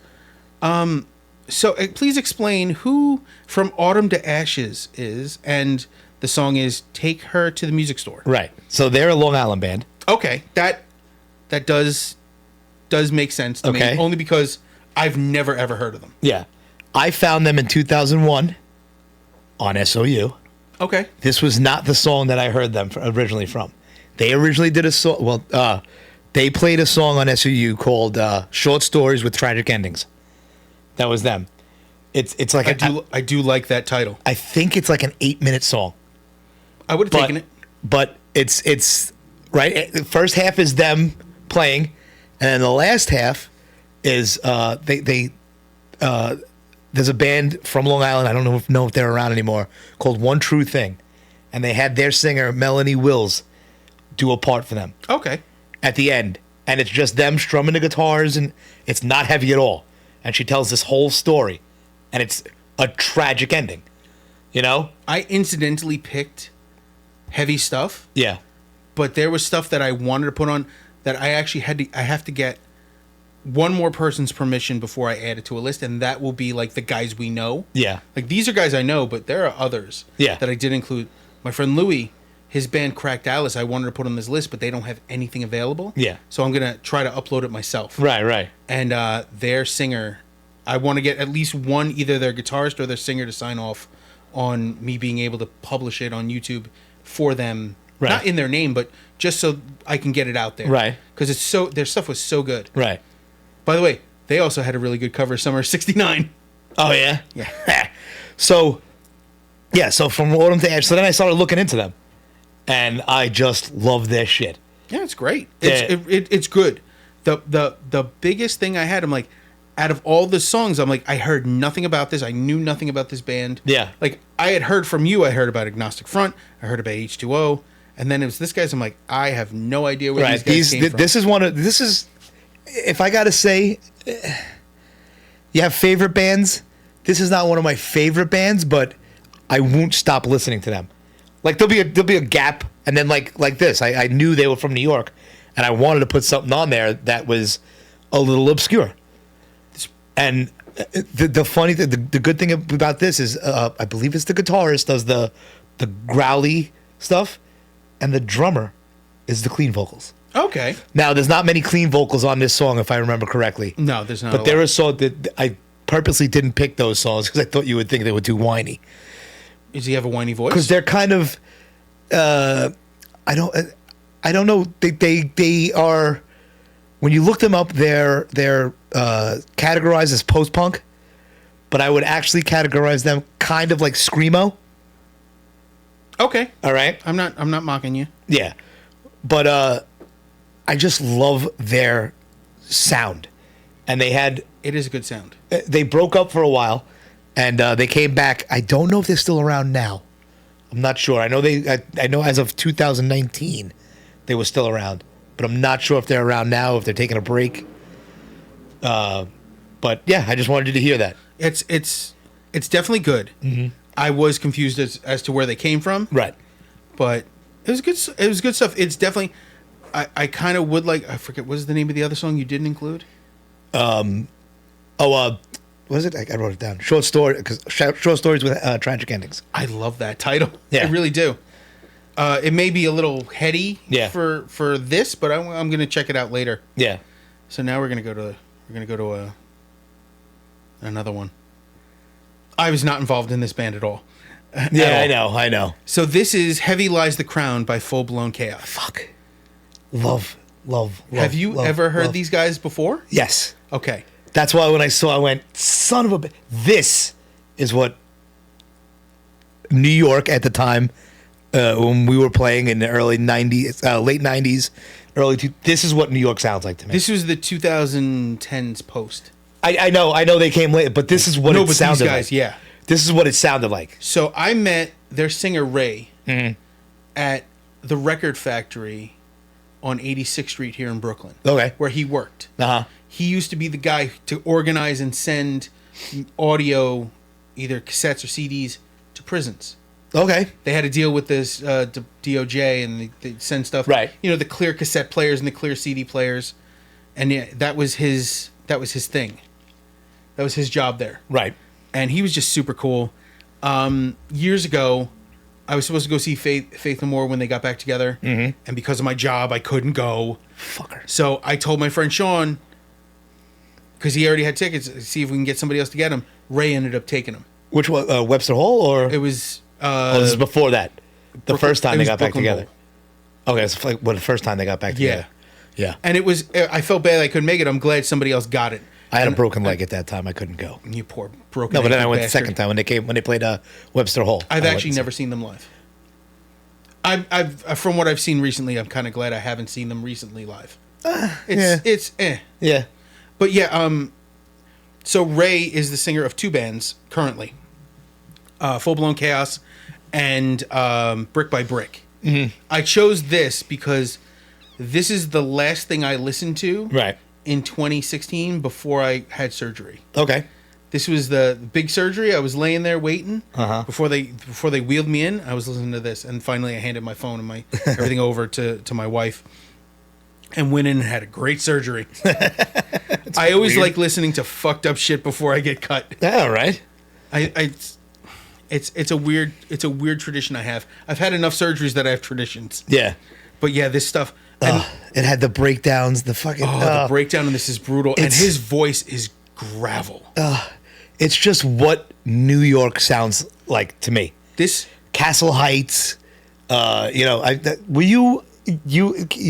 So please explain who From Autumn to Ashes is, and the song is Take Her to the Music Store. Right. So they're a Long Island band. Okay. That does make sense to me. Only because I've never, ever heard of them. Yeah. I found them in 2001 on SOU. Okay. This was not the song that I heard them originally from. They originally did a song. Well, they played a song on SOU called "Short Stories with Tragic Endings." That was them. It's like I do like that title. I think it's like an 8-minute song. I would have taken it. But it's right. The first half is them playing, and then the last half is there's a band from Long Island. I don't know if they're around anymore, called One True Thing, and they had their singer Melanie Wills do a part for them. Okay. At the end, and it's just them strumming the guitars, and it's not heavy at all. And she tells this whole story, and it's a tragic ending. I incidentally picked heavy stuff. Yeah. But there was stuff that I wanted to put on that I actually I have to get one more person's permission before I add it to a list, and that will be like the guys we know. Yeah. Like these are guys I know, but there are others that I did include. My friend Louie, his band Cracked Alice, I wanted to put on this list, but they don't have anything available. Yeah. So I'm going to try to upload it myself. Right. And their singer, I want to get at least one, either their guitarist or their singer, to sign off on me being able to publish it on YouTube for them. Right. Not in their name, but just so I can get it out there. Right. Because their stuff was so good. Right. By the way, they also had a really good cover, Summer '69. Oh, yeah? Yeah. So from Autumn to Ashes. So then I started looking into them, and I just love their shit. Yeah, it's great. It's good. The biggest thing I had, I'm like, out of all the songs, I'm like, I heard nothing about this. I knew nothing about this band. Yeah. Like, I had heard from you. I heard about Agnostic Front. I heard about H2O. And then it was this guy's. I'm like, I have no idea where these guys came from. This is, if I got to say, you have favorite bands. This is not one of my favorite bands, but I won't stop listening to them. Like there'll be a gap, and then like this, I knew they were from New York, and I wanted to put something on there that was a little obscure. And the funny thing, the good thing about this is, I believe it's the guitarist does the growly stuff, and the drummer is the clean vocals. Okay. Now, there's not many clean vocals on this song, if I remember correctly. No, there's not. But there are songs that I purposely didn't pick those songs because I thought you would think they were too whiny. Does he have a whiny voice? Because they're kind of, I don't know. They are, when you look them up, they're categorized as post punk, but I would actually categorize them kind of like screamo. Okay. All right. I'm not mocking you. Yeah, but I just love their sound, and it is a good sound. They broke up for a while, and they came back. I don't know if they're still around now. I'm not sure. I know as of 2019 they were still around, but I'm not sure if they're around now, if they're taking a break. But yeah, I just wanted you to hear that. It's definitely good. Mm-hmm. I was confused as to where they came from. Right. But it was good. It was good stuff. It's definitely. I kind of would like. I forget what is the name of the other song you didn't include. Was it? I wrote it down. Short story, because short stories with tragic endings. I love that title. Yeah. I really do. It may be a little heady Yeah. for this, but I'm going to check it out later. Yeah. So now we're going to go to another one. I was not involved in this band at all. Yeah, I know. So this is Heavy Lies the Crown by Full Blown Chaos. Fuck. Love. Have you ever heard these guys before? Yes. Okay. That's why when I saw, I went, son of a... This is what New York at the time, when we were playing in the early 90s, late 90s, this is what New York sounds like to me. This was the 2010s post. I know they came late, but this is what it sounded these guys, like. Yeah. This is what it sounded like. So I met their singer Ray at the Record Factory on 86th Street here in Brooklyn. Okay. Where he worked. Uh-huh. He used to be the guy to organize and send audio, either cassettes or CDs, to prisons. Okay. They had to deal with this DOJ, and they send stuff. Right. You know, the clear cassette players and the clear CD players, and yeah, that was his thing. That was his job there. Right. And he was just super cool. Years ago, I was supposed to go see Faith No More when they got back together, and because of my job, I couldn't go. Fucker. So I told my friend Sean, because he already had tickets, see if we can get somebody else to get him. Ray ended up taking him. Which one? Webster Hall or? It was. This is before that. The first time they got back Brooklyn together. Okay, it's like the first time they got back together. Yeah. And it was. I felt bad I couldn't make it. I'm glad somebody else got it. I had a broken leg at that time. I couldn't go. You poor broken. No, but then I went bastard. the second time when they played Webster Hall. I've actually never seen them live. I've from what I've seen recently, I'm kind of glad I haven't seen them recently live. It's Yeah. But yeah, so Ray is the singer of two bands currently, Full Blown Chaos and Brick by Brick. Mm-hmm. I chose this because this is the last thing I listened to in 2016 before I had surgery. Okay. This was the big surgery. I was laying there waiting before they wheeled me in. I was listening to this, and finally I handed my phone and my everything over to my wife, and went in and had a great surgery. I always like listening to fucked up shit before I get cut. Yeah, right. It's a weird tradition I have. I've had enough surgeries that I have traditions. Yeah. But yeah, this stuff. It had the breakdowns, the fucking. The breakdown, and this is brutal. And his voice is gravel. It's just what New York sounds like to me. This Castle Heights. Were you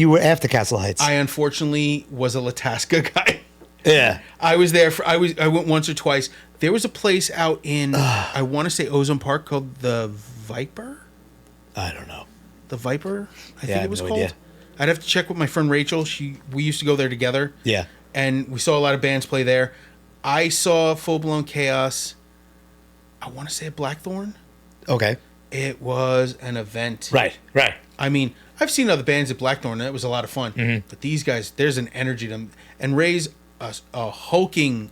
were after Castle Heights? I unfortunately was a Latasca guy. Yeah. I was there I went once or twice. There was a place out in I want to say Ozone Park called the Viper. I don't know. The Viper, I think it was called. Idea. I'd have to check with my friend Rachel. We used to go there together. Yeah. And we saw a lot of bands play there. I saw Full Blown Chaos. I want to say at Blackthorn. Okay. It was an event. Right. I mean, I've seen other bands at Blackthorn, and it was a lot of fun. Mm-hmm. But these guys, there's an energy to them. And Ray's a hulking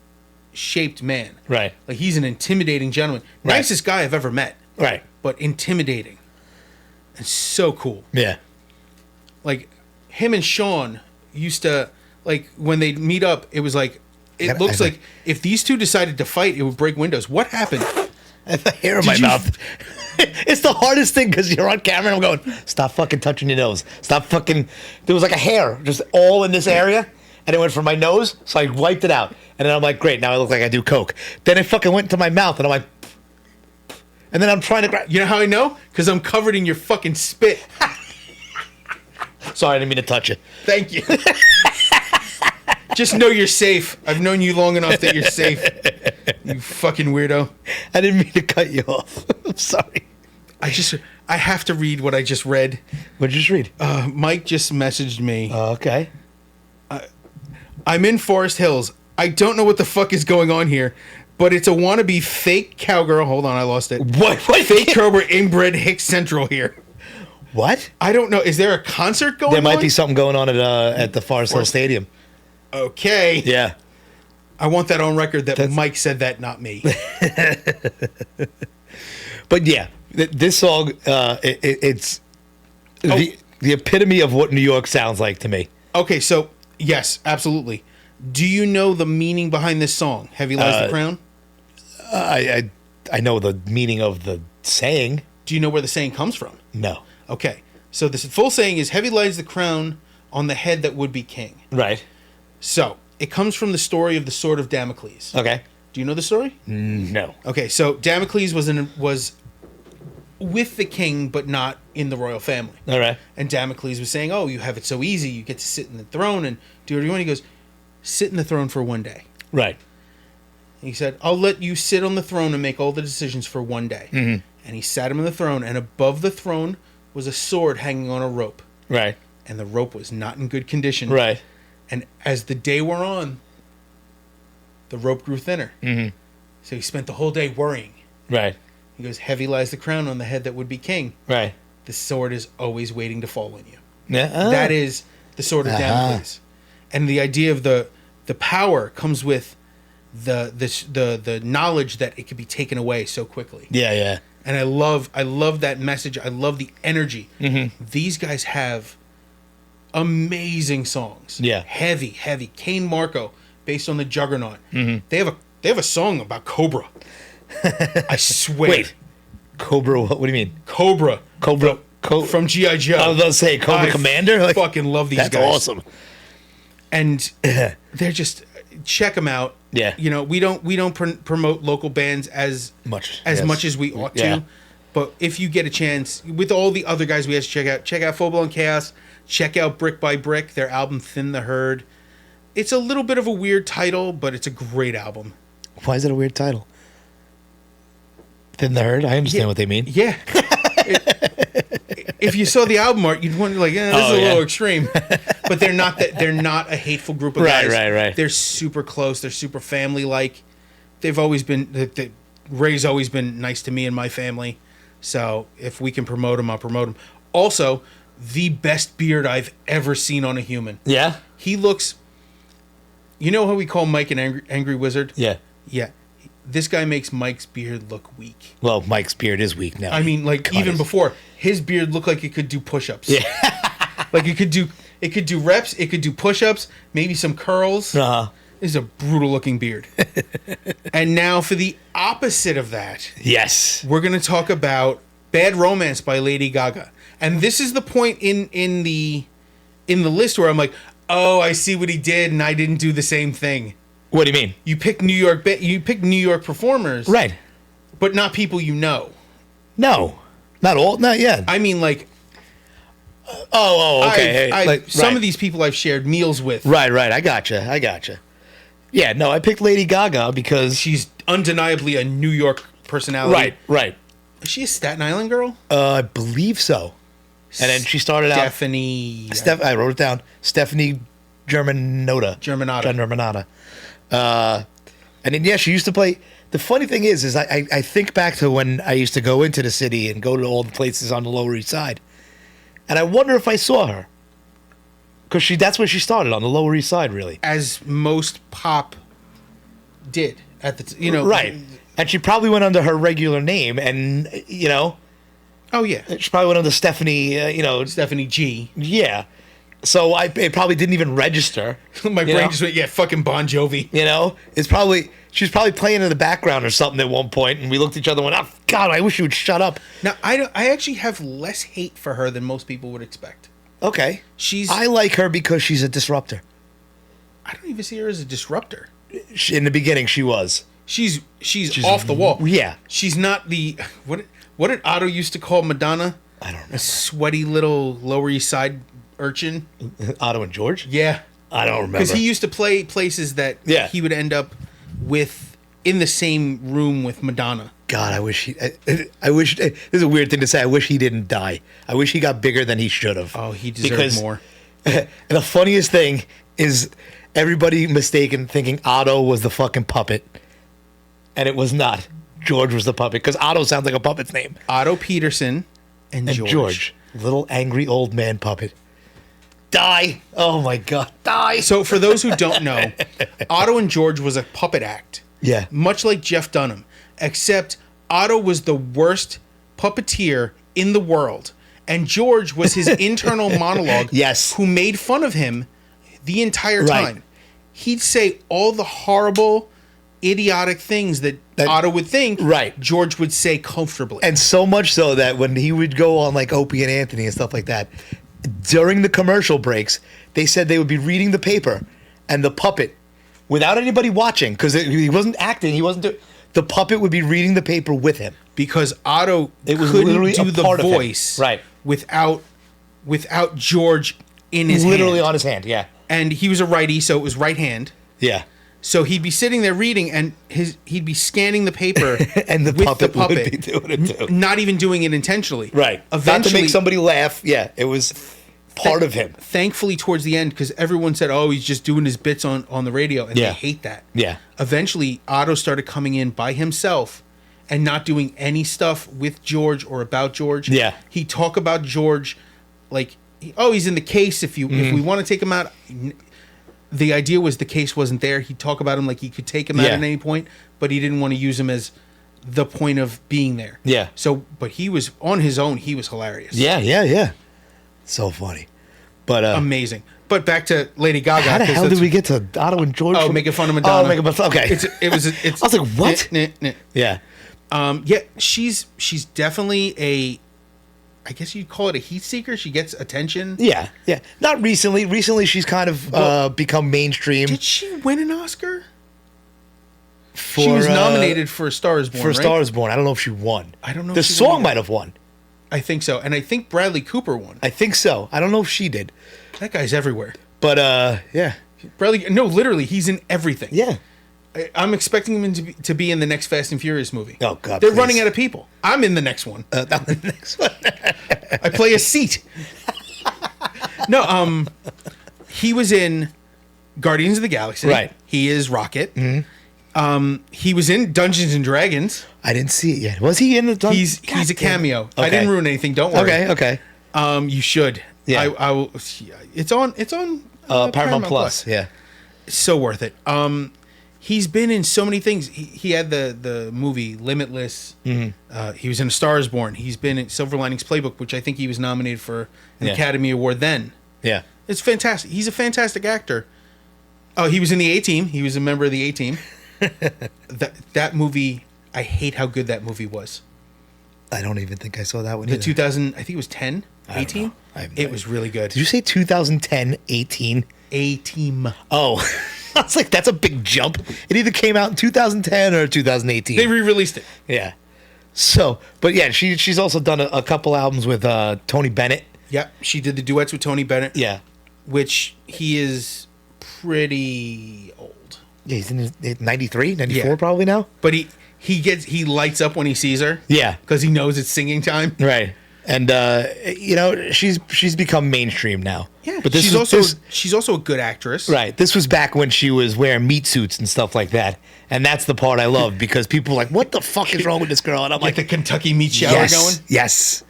shaped man. Right. Like, he's an intimidating gentleman. Right. Nicest guy I've ever met. Right. But intimidating. And so cool. Yeah. Like, him and Sean used to, like, when they'd meet up, it was like, it looks like if these two decided to fight, it would break windows. What happened? I have a hair in my mouth. It's the hardest thing because you're on camera and I'm going, stop fucking touching your nose. Stop fucking. There was like a hair just all in this area. And it went from my nose, so I wiped it out. And then I'm like, great, now I look like I do coke. Then it fucking went into my mouth, and I'm like, and then I'm trying to grab. You know how I know? Because I'm covered in your fucking spit. Sorry, I didn't mean to touch it. Thank you. Just know you're safe. I've known you long enough that you're safe. You fucking weirdo. I didn't mean to cut you off. I'm sorry. I have to read what I just read. What'd you just read? Mike just messaged me. Okay. I'm in Forest Hills. I don't know what the fuck is going on here, but it's a wannabe fake cowgirl. Hold on, I lost it. What? Fake cowgirl inbred Hicks Central here. What? I don't know. Is there a concert going on? There might be something going on at the Forest Hill Stadium. Okay. Yeah. I want that on record that Mike said that, not me. But yeah, this song, it's the epitome of what New York sounds like to me. Okay, so yes, absolutely. Do you know the meaning behind this song, Heavy Lies the Crown? I know the meaning of the saying. Do you know where the saying comes from? No. Okay. So the full saying is, heavy lies the crown on the head that would be king. Right. So it comes from the story of the sword of Damocles. Okay. Do you know the story? No. Okay, so Damocles was with the king, but not in the royal family. All right. And Damocles was saying, "Oh, you have it so easy. You get to sit in the throne and do whatever you want." He goes, "Sit in the throne for one day." Right. He said, "I'll let you sit on the throne and make all the decisions for one day." Mm-hmm. And he sat him on the throne, and above the throne was a sword hanging on a rope. Right. And the rope was not in good condition. Right. And as the day wore on, the rope grew thinner. Mm-hmm. So he spent the whole day worrying. Right. He goes, "Heavy lies the crown on the head that would be king. Right. The sword is always waiting to fall on you." Yeah. That is the sword of Damocles. And the idea of the power comes with the knowledge that it could be taken away so quickly. Yeah, yeah. And I love that message. I love the energy. Mm-hmm. These guys have amazing songs. Yeah. Heavy. Kane Marco, based on the Juggernaut. Mm-hmm. They have a song about Cobra. I swear. Wait. Cobra, what do you mean? Cobra. From G.I. Joe. I was about to say Cobra Commander. Like, fucking love these guys. That's awesome. And they're just, check them out. Yeah. You know, we don't promote local bands as much as we ought to. Yeah. But if you get a chance, with all the other guys we have to check out Full Blown Chaos, check out Brick by Brick, their album Thin the Herd. It's a little bit of a weird title, but it's a great album. Why is it a weird title? Thin the Herd? I understand what they mean. Yeah. If you saw the album art, you'd wonder, like, this is a little extreme. But they're not a hateful group of guys. Right. They're super close. They're super family-like. They've always been... Ray's always been nice to me and my family. So if we can promote him, I'll promote him. Also, the best beard I've ever seen on a human. Yeah? He looks... You know how we call Mike an angry wizard? Yeah. Yeah. This guy makes Mike's beard look weak. Well, Mike's beard is weak now. I mean, like, even before, his beard looked like it could do push-ups. Yeah. Like, it could do reps, it could do push-ups, maybe some curls. Uh-huh. This is a brutal-looking beard. And now for the opposite of that. Yes. We're going to talk about Bad Romance by Lady Gaga. And this is the point in the list where I'm like, oh, I see what he did, and I didn't do the same thing. What do you mean? You pick New York performers. Right. But not people you know. No. Not yet. I mean, like... okay. Some of these people I've shared meals with. Right. I gotcha. Yeah, no, I picked Lady Gaga because... She's undeniably a New York personality. Right. Is she a Staten Island girl? I believe so. And then she started out... Stephanie... I wrote it down. Stephanie Germanotta. And then, yeah, she used to play... The funny thing is I think back to when I used to go into the city and go to all the places on the Lower East Side. And I wonder if I saw her. Because that's where she started, on the Lower East Side, really. As most pop did at the Right. And she probably went under her regular name, and, Oh, yeah. she probably went under Stephanie, Stephanie G. Yeah. So it probably didn't even register. My brain just went, Fucking Bon Jovi. She was probably playing in the background or something at one point, and we looked at each other and went, oh, God, I wish you would shut up. Now, I actually have less hate for her than most people would expect. Okay. I like her because she's a disruptor. I don't even see her as a disruptor. In the beginning, she was. She's off the wall. Yeah. She's not the... What did Otto used to call Madonna? I don't know. A sweaty little Lower East Side urchin. Otto and George? Yeah. I don't remember. Because he used to play places that he would end up in the same room with Madonna. God, I wish this is a weird thing to say. I wish he didn't die. I wish he got bigger than he should have. Oh, he deserved more. The funniest thing is everybody thinking Otto was the fucking puppet. And it was not. George was the puppet, because Otto sounds like a puppet's name. Otto Peterson and George. Little angry old man puppet. Die. Oh my God. Die. So for those who don't know, Otto and George was a puppet act. Yeah. Much like Jeff Dunham. Except Otto was the worst puppeteer in the world. And George was his internal monologue. Yes. Who made fun of him the entire time. He'd say all the horrible, idiotic things that Otto would think right. George would say comfortably. And so much so that when he would go on like Opie and Anthony and stuff like that, during the commercial breaks, they said they would be reading the paper and the puppet, without anybody watching, because he wasn't acting, the puppet would be reading the paper with him. Because Otto was couldn't literally do a the part of him. voice Right. without George in his literally hand. on his hand, yeah. And he was a righty, so it was right hand. Yeah. So he'd be sitting there reading, and he'd be scanning the paper, and the puppet would be doing it too. Not even doing it intentionally. Right. Eventually, not to make somebody laugh. Yeah, it was part of him. Thankfully, towards the end, because everyone said, "Oh, he's just doing his bits on the radio," and they hate that. Yeah. Eventually, Otto started coming in by himself and not doing any stuff with George or about George. Yeah. He'd talk about George like, "Oh, he's in the case. If we want to take him out." The idea was the case wasn't there. He'd talk about him like he could take him out at any point, but he didn't want to use him as the point of being there. Yeah. So, but he was on his own. He was hilarious. Yeah. So funny, but amazing. But back to Lady Gaga. How the hell did we get to Otto and George? Oh, making fun of Madonna. Oh, making fun. Okay. It's. I was like, what? Yeah. Yeah. She's definitely a. I guess you'd call it a heat seeker. She gets attention. Yeah. Not recently. Recently, she's kind of become mainstream. Did she win an Oscar? She was nominated for A Star Is Born. For A Star Is Born. I don't know if she won. I don't know. The song might have won. I think so, and I think Bradley Cooper won. I think so. I don't know if she did. That guy's everywhere. But yeah. Bradley. No, literally, he's in everything. Yeah. I'm expecting him to be in the next Fast and Furious movie. Oh God! They're running out of people. I'm in the next one. The next one. I play a seat. No, he was in Guardians of the Galaxy. Right. He is Rocket. Mm-hmm. He was in Dungeons and Dragons. I didn't see it yet. Was he in the Dungeons? He's a cameo. Okay. I didn't ruin anything. Don't worry. Okay. You should. Yeah. I will. It's on. Paramount Plus. Yeah. So worth it. He's been in so many things. He had the movie Limitless. Mm-hmm. He was in A Star Is Born. He's been in Silver Linings Playbook, which I think he was nominated for an Academy Award then. Yeah. It's fantastic. He's a fantastic actor. Oh, he was in the A-Team. He was a member of the A-Team. that movie, I hate how good that movie was. I don't even think I saw that one. The 2000, I think it was 10, A-Team. It was really good. Did you say 2010, 18? A-Team. Oh. I was like, that's a big jump. It either came out in 2010 or 2018. They re-released it. Yeah. So, but yeah, she's also done a couple albums with Tony Bennett. Yeah, she did the duets with Tony Bennett. Yeah. Which he is pretty old. Yeah, he's in his 93, 94 probably now. But he lights up when he sees her. Yeah. Because he knows it's singing time. Right. And she's become mainstream now. Yeah, but she's also a good actress. Right. This was back when she was wearing meat suits and stuff like that. And that's the part I love because people are like, what the fuck is wrong with this girl? And I'm like, the Kentucky meat shower going? Yes.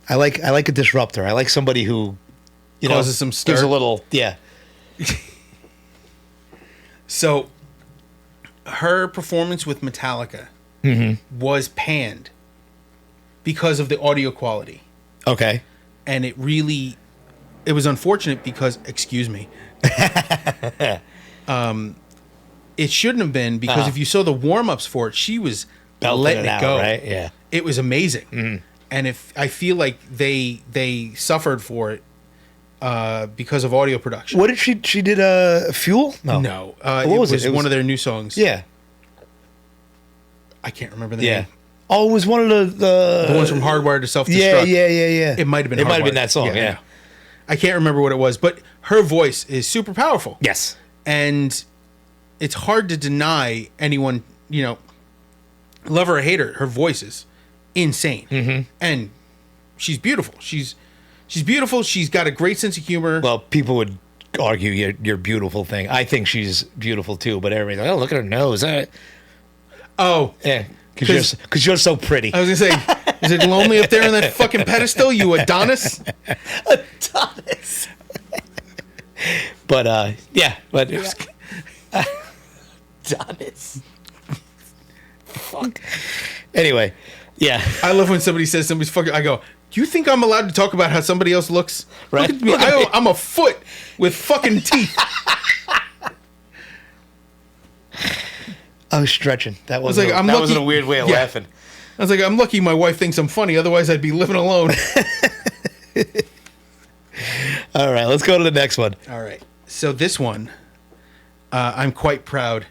I like a disruptor. I like somebody who causes some stir. Gives a little So her performance with Metallica was panned because of the audio quality. Okay. And it was unfortunate because, excuse me, it shouldn't have been because if you saw the warm-ups for it, she was letting it go. Right? Yeah. It was amazing. Mm-hmm. And if I feel like they suffered for it because of audio production. What did she did Fuel? No. What was it? It was one of their new songs. Yeah. I can't remember the name. Oh, it was one of the ones from Hardwired to Self-Destruct. Yeah. It might have been. It might have been that song. Yeah. I can't remember what it was, but her voice is super powerful. Yes. And it's hard to deny anyone, love her or hate her. Her voice is insane, and she's beautiful. She's beautiful. She's got a great sense of humor. Well, people would argue your beautiful thing. I think she's beautiful too, but everybody's like, oh, look at her nose. Oh, yeah. Because you're so pretty. I was going to say, is it lonely up there on that fucking pedestal, you Adonis? Adonis. But, yeah. But Adonis. Fuck. Anyway, yeah. I love when somebody says somebody's fucking... I go, do you think I'm allowed to talk about how somebody else looks? Right. Look at me. I'm a foot with fucking teeth. I was stretching. That was like, I'm that lucky, wasn't a weird way of laughing. I was like, I'm lucky my wife thinks I'm funny. Otherwise, I'd be living alone. All right, let's go to the next one. All right. So this one, I'm quite proud.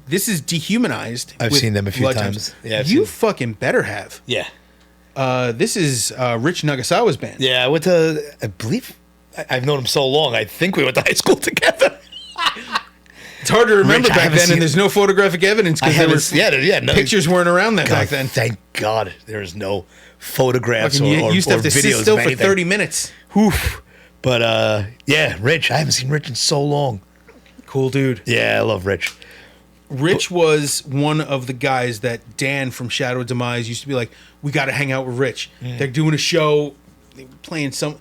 This is Dehumanized. I've seen them a few times. Yeah, you fucking better have. Yeah. This is Rich Nagasawa's band. Yeah, I went to, I believe, I've known him so long, I think we went to high school together. It's hard to remember Rich, back then, and there's no photographic evidence because no, pictures weren't around then back then. Thank God there's no photographs You or used to have to sit videos still of for anything. 30 minutes. Oof. But yeah, Rich. I haven't seen Rich in so long. Cool dude. Yeah, I love Rich. Rich was one of the guys that Dan from Shadow Demise used to be like, we got to hang out with Rich. They're doing a show, they were playing some.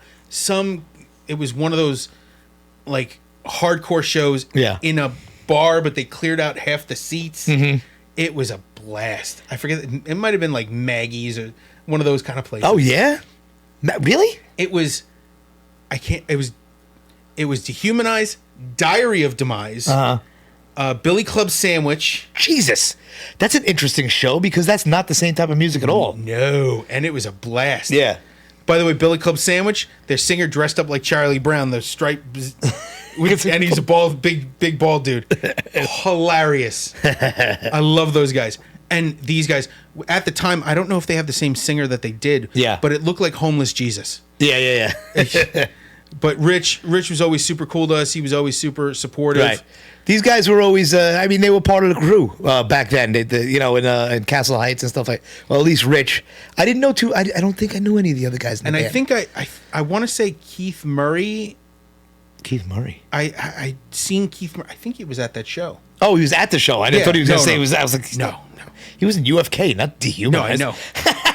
It was one of those like hardcore shows in a bar, but they cleared out half the seats. It was a blast. I forget, it might have been like Maggie's or one of those kind of places. Oh yeah, really? It was. It was Dehumanized, Diary of Demise, Billy Club Sandwich. Jesus, that's an interesting show because that's not the same type of music at all. No, and it was a blast. Yeah. By the way, Billy Club Sandwich, their singer dressed up like Charlie Brown, the stripe, and he's a bald, big bald dude. Hilarious. I love those guys. And these guys, at the time, I don't know if they have the same singer that they did. Yeah. But it looked like Homeless Jesus. Yeah. But Rich was always super cool to us. He was always super supportive. Right. These guys were always, they were part of the crew back then, in Castle Heights and stuff like that. Well, at least Rich. I didn't know I don't think I knew any of the other guys in the band. I think I want to say Keith Murray. Keith Murray. I seen Keith Murray. I think he was at that show. Oh, he was at the show. I thought he was going to say he was. I was like, no. He was in UFK, not Dehumanized. No, I know.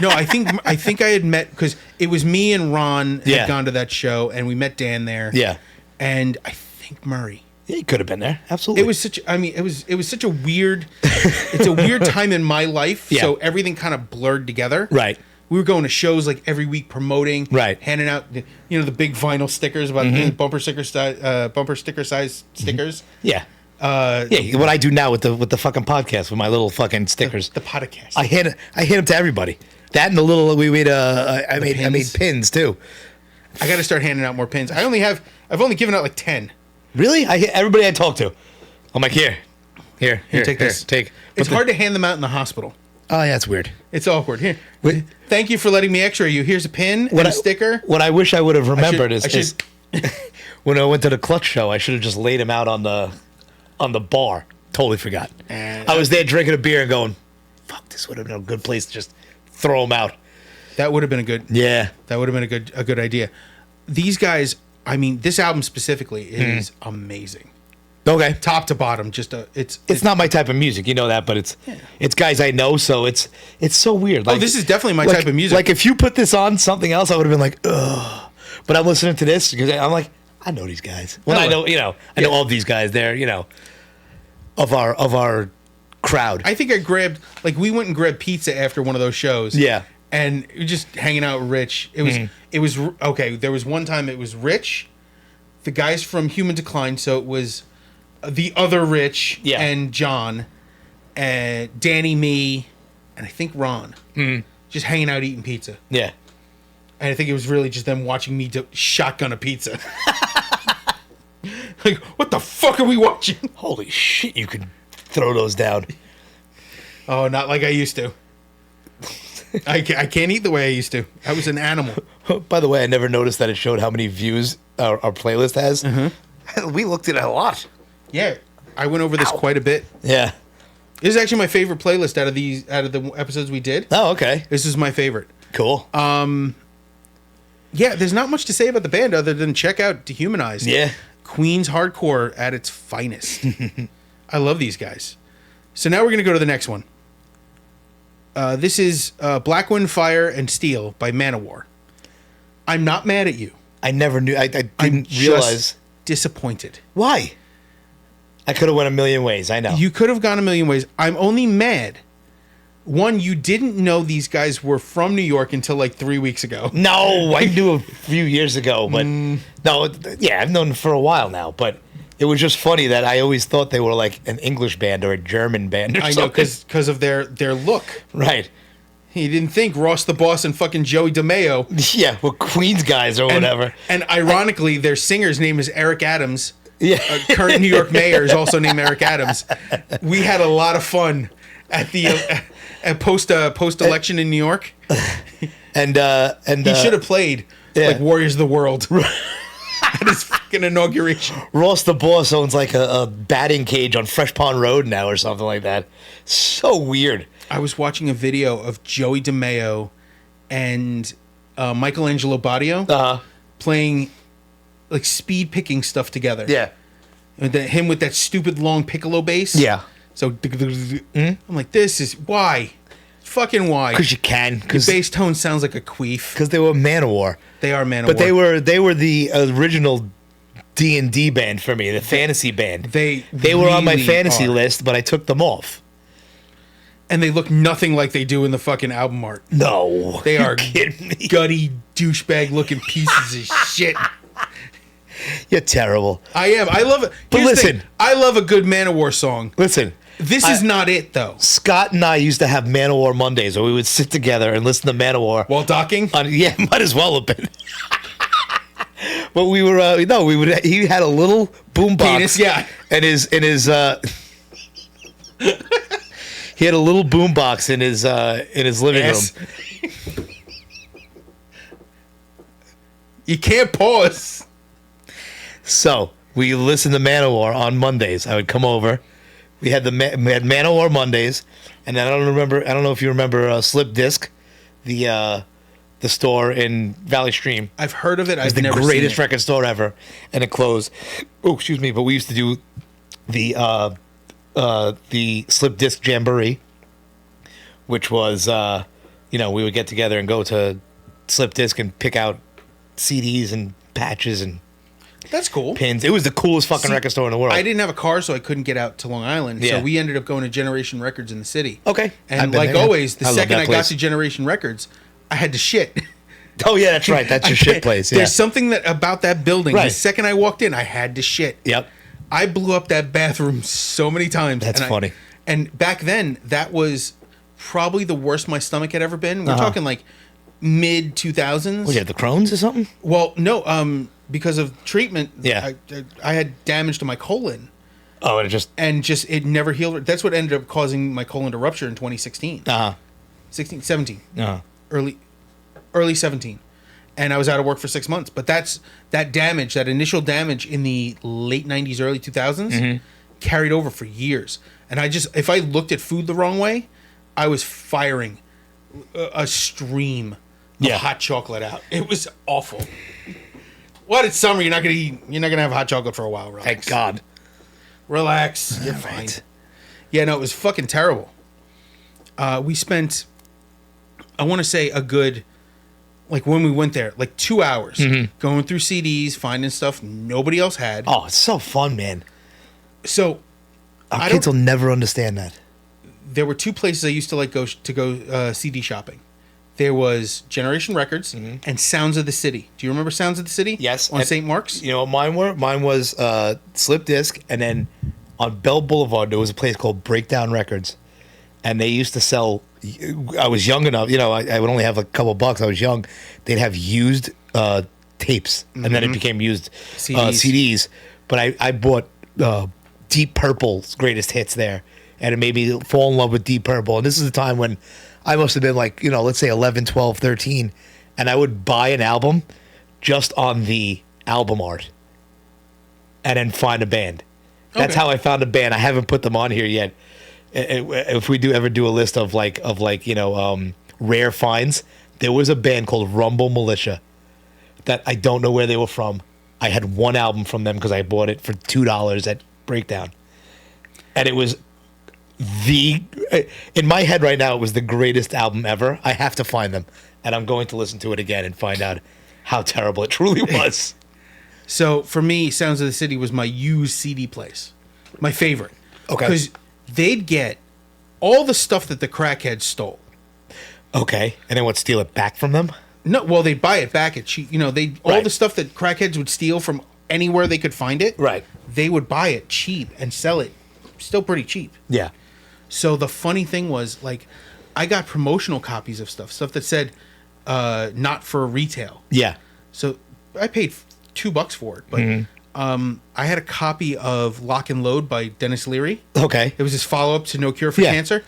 No, I think I had met, because it was me and Ron had gone to that show, and we met Dan there. Yeah. And I think Murray. Yeah, he could have been there. Absolutely. It was such. It was such a weird. It's a weird time in my life. Yeah. So everything kind of blurred together. Right. We were going to shows like every week, promoting. Right. Handing out, the big vinyl stickers about bumper sticker size stickers. Yeah. What I do now with the fucking podcast with my little fucking stickers. The podcast. I hand them to everybody. That and the little I made pins too. I got to start handing out more pins. I've only given out like 10. Really? Everybody I talk to, I'm like, here, take this. Take. It's hard to hand them out in the hospital. Oh yeah, it's weird. It's awkward. Here, thank you for letting me X-ray you. Here's a pin and a sticker. What I wish I would have remembered is when I went to the Clutch show, I should have just laid him out on the bar. Totally forgot. I was there drinking a beer and going, fuck, this would have been a good place to just throw him out. That would have been a good. Yeah. That would have been a good idea. These guys, this album specifically is amazing. Okay. Top to bottom, it's not my type of music, you know that, but it's guys I know, so it's so weird. Like, this is definitely my type of music. Like if you put this on something else, I would have been like, ugh. But I'm listening to this because I'm like, I know these guys. Well, I know all of these guys. They're of our crowd. I think we went and grabbed pizza after one of those shows. Yeah. And just hanging out with Rich. It was okay. There was one time it was Rich, the guys from Human Decline. So it was the other Rich and John, and Danny, me, and I think Ron. Just hanging out eating pizza. Yeah. And I think it was really just them watching me shotgun a pizza. Like, what the fuck are we watching? Holy shit, you can throw those down. Oh, not like I used to. I can't eat the way I used to. I was an animal. By the way, I never noticed that it showed how many views our playlist has. We looked at it a lot. Yeah, I went over this quite a bit. Yeah. This is actually my favorite playlist out of the episodes we did. Oh, okay. This is my favorite. Cool. Yeah, there's not much to say about the band other than check out Dehumanized. Yeah. Queen's hardcore at its finest. I love these guys. So now we're going to go to the next one. This is Black Wind, Fire, and Steel by Manowar. I'm not mad at you. I never knew. I didn't realize. Just disappointed. Why? I could have went a million ways. I know. You could have gone a million ways. I'm only mad. One, you didn't know these guys were from New York until like 3 weeks ago. No, I knew a few years ago, but no, yeah, I've known them for a while now. But it was just funny that I always thought they were like an English band or a German band or I something. know, because of their look. Right. He didn't think Ross the Boss and fucking Joey DeMeo. Yeah, well, Queens guys or whatever. And ironically, their singer's name is Eric Adams. Yeah. Current New York mayor is also named Eric Adams. We had a lot of fun at the post election in New York. And he should have played like Warriors of the World at his fucking inauguration. Ross the Boss owns like a batting cage on Fresh Pond Road now or something like that. So weird. I was watching a video of Joey DeMeo and Michelangelo Badio playing like speed picking stuff together. Yeah. And him with that stupid long piccolo bass. Yeah. So I'm like, this is why. Fucking why? Because you can. The bass tone sounds like a queef. Because they were Manowar. They are Manowar. But they were the original D&D band for me, the fantasy band. They were on my fantasy list, but I took them off. And they look nothing like they do in the fucking album art. No. They are gutty, douchebag looking pieces of shit. You're terrible. I am. I love it. But listen. I love a good Manowar song. Listen. This is not it, though. Scott and I used to have Manowar Mondays where we would sit together and listen to Manowar. While docking? Yeah, might as well have been. But we were, he had a little boombox. Penis, yeah. And he had a little boombox in his living room. You can't pause. So we listened to Manowar on Mondays. I would come over. We had Manowar Mondays, and then I don't know if you remember Slip Disc, the store in Valley Stream. I've heard of it. I've never seen it. The greatest record store ever, and it closed. Oh, excuse me, but we used to do the Slip Disc Jamboree, which was we would get together and go to Slip Disc and pick out CDs and patches and that's cool. Pins. It was the coolest fucking record store in the world. I didn't have a car, so I couldn't get out to Long Island. Yeah. So we ended up going to Generation Records in the city. Okay. And like always, the second I got to Generation Records, I had to shit. Oh, yeah, that's right. That's your shit place. Yeah. There's something about that building. Right. The second I walked in, I had to shit. Yep. I blew up that bathroom so many times. That's funny. And back then, that was probably the worst my stomach had ever been. We're talking like mid 2000s. What, you had the Crohn's or something? Well, no, because of treatment, yeah. I had damage to my colon. Oh, and it never healed. That's what ended up causing my colon to rupture in 2016. 17. Early 17. And I was out of work for 6 months. But that initial damage in the late 90s, early 2000s carried over for years. And if I looked at food the wrong way, I was firing a stream of hot chocolate out. It was awful. What? It's summer. You're not gonna have hot chocolate for a while. Relax. Thank God. Relax. You're fine. Yeah, no, it was fucking terrible. We spent, I want to say, a good, like when we went there, like 2 hours going through CDs, finding stuff nobody else had. Oh, it's so fun, man. So our kids will never understand that. There were two places I used to like go CD shopping. There was Generation Records and Sounds of the City. Do you remember Sounds of the City? Yes. On St. Mark's? You know what mine were? Mine was Slip Disc, and then on Bell Boulevard, there was a place called Breakdown Records. And they used to sell, I was young enough, I would only have a couple bucks. I was young. They'd have used tapes, and then it became used CDs. But I bought Deep Purple's greatest hits there, and it made me fall in love with Deep Purple. And this is the time when I must have been like, let's say 11, 12, 13, and I would buy an album just on the album art and then find a band. That's how I found a band. I haven't put them on here yet. If we ever do a list of rare finds, there was a band called Rumble Militia that I don't know where they were from. I had one album from them because I bought it for $2 at Breakdown, and it was in my head right now, it was the greatest album ever. I have to find them, and I'm going to listen to it again and find out how terrible it truly was. So for me, Sounds of the City was my used CD place, my favorite. Okay, because they'd get all the stuff that the crackheads stole. Okay, and then steal it back from them? No, well, they'd buy it back at cheap. All the stuff that crackheads would steal from anywhere they could find it, Right. they would buy it cheap and sell it still pretty cheap. Yeah. So the funny thing was, like, I got promotional copies of stuff that said not for retail. Yeah. So I paid $2 for it, but I had a copy of Lock and Load by Dennis Leary. Okay. It was his follow-up to No Cure for Cancer.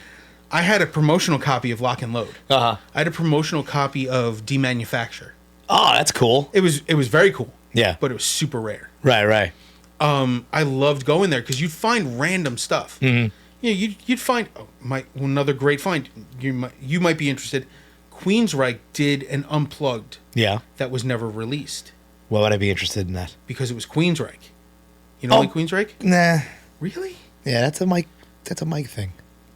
I had a promotional copy of Lock and Load. Uh-huh. I had a promotional copy of Demanufacture. Oh, that's cool. It was very cool. Yeah. But it was super rare. Right. I loved going there because you'd find random stuff. Mm-hmm. You know, you'd find another great find. You might be interested. Queensryche did an unplugged. Yeah. That was never released. Why would I be interested in that? Because it was Queensryche. You know, like Queensryche? Nah. Really? Yeah, that's a mic. That's a mic thing,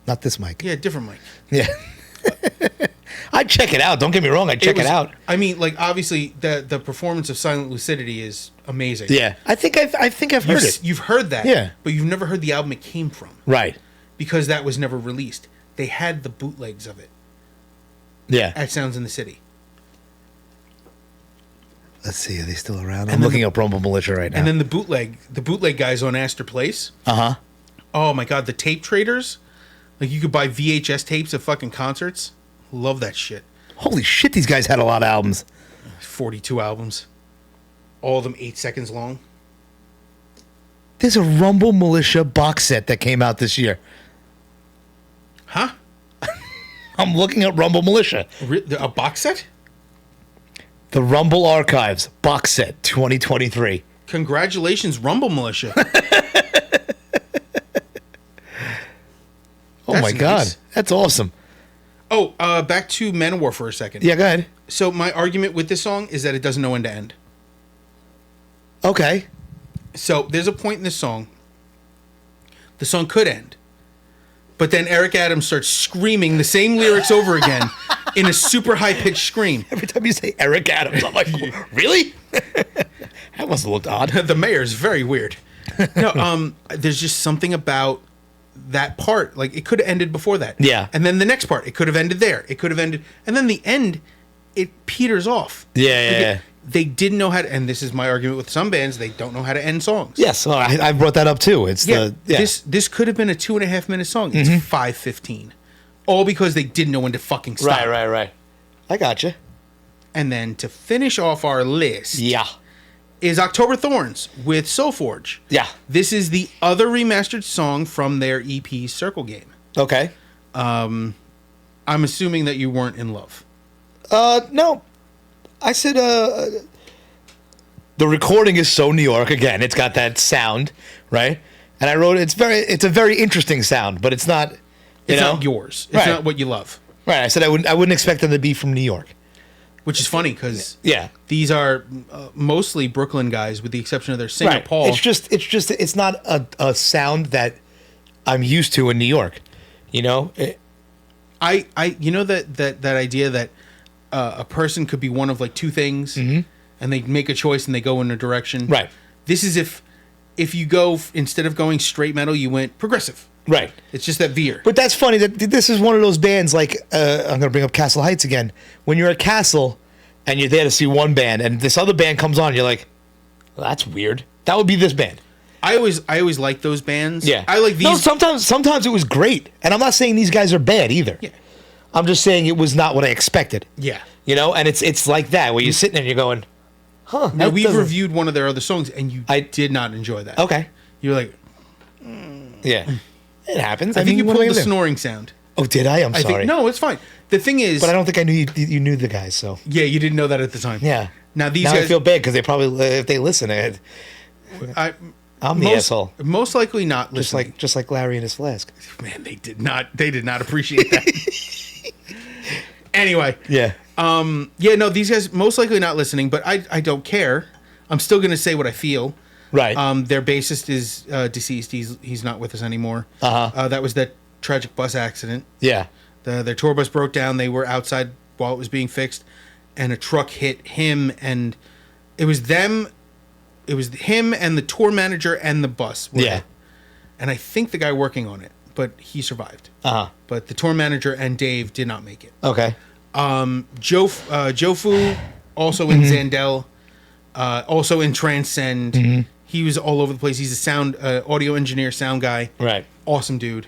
not this mic. Yeah, different mic. Yeah. I'd check it out. Don't get me wrong. I'd check it out. I mean, like, obviously, the performance of Silent Lucidity is amazing. Yeah, I think I've heard it. You've heard that. Yeah. But you've never heard the album it came from. Right. Because that was never released. They had the bootlegs of it. Yeah. At Sounds in the City. Let's see. Are they still around? I'm looking up Rumble Militia right now. And then the bootleg guys on Astor Place. Uh-huh. Oh my God, the tape traders. Like, you could buy VHS tapes of fucking concerts. Love that shit. Holy shit, these guys had a lot of albums. 42 albums. All of them 8 seconds long. There's a Rumble Militia box set that came out this year. Huh? I'm looking at Rumble Militia. A box set? The Rumble Archives box set 2023. Congratulations, Rumble Militia. Oh my God. Nice. That's awesome. Oh, back to Manowar for a second. Yeah, go ahead. So my argument with this song is that it doesn't know when to end. Okay. So there's a point in this song. The song could end. But then Eric Adams starts screaming the same lyrics over again in a super high-pitched scream. Every time you say Eric Adams, I'm like, really? That must have looked odd. The mayor's very weird. No, there's just something about that part. Like, it could have ended before that. Yeah. And then the next part, it could have ended there. It could have ended. And then the end, it peters off. Yeah. They didn't know how to, and this is my argument with some bands, they don't know how to end songs. Yes, well, I brought that up too. It's This could have been a 2.5 minute song. It's 5:15. All because they didn't know when to fucking stop. Right. I got you. And then to finish off our list. Yeah. Is October Thorns with Soulforge. Yeah. This is the other remastered song from their EP Circle Game. Okay. I'm assuming that you weren't in love. No. I said, the recording is so New York. Again, it's got that sound, right? And I wrote, it's a very interesting sound, but it's not, It's not yours. It's Right. not what you love. Right. I said I wouldn't expect them to be from New York. Which is funny because Yeah. these are mostly Brooklyn guys, with the exception of their singer Right. Paul. It's not a sound that I'm used to in New York. You know? You know that idea that a person could be one of like two things, and they make a choice and they go in a direction. Right. This is if you go instead of going straight metal, you went progressive. Right. It's just that veer. But that's funny that this is one of those bands like I'm going to bring up Castle Heights again. When you're at Castle and you're there to see one band and this other band comes on, you're like, well, that's weird. That would be this band. I always like those bands. Yeah. I like these. No, sometimes it was great. And I'm not saying these guys are bad either. Yeah. I'm just saying it was not what I expected. Yeah. You know, and it's like that where you're sitting there and you're going, huh. Now we've reviewed one of their other songs and you did not enjoy that. Okay. You're like, yeah. It happens. I think you what pulled am I the gonna do? snoring sound. Oh, did I? I'm sorry. No, it's fine. The thing is, But I don't think I knew you knew the guys, so. yeah, you didn't know that at the time. Yeah. Now these now guys, I feel bad because they probably, if they listen, I'm the asshole. Most likely not listening. Just like Larry and his flask. Man, they did not appreciate that. Anyway. Yeah. Yeah, no, these guys most likely not listening, but I don't care. I'm still gonna say what I feel. Right. Their bassist is deceased. He's not with us anymore. Uh-huh. That was that tragic bus accident. Yeah. Their tour bus broke down. They were outside while it was being fixed, and a truck hit him, and it was them. It was him and the tour manager and the bus. Yeah. hit. And I think the guy working on it, but he survived. Uh-huh. But the tour manager and Dave did not make it. Okay. Joe Fu, also in Zandel. Also in Transcend. Mm-hmm. He was all over the place. He's a sound audio engineer, sound guy. Right. Awesome dude.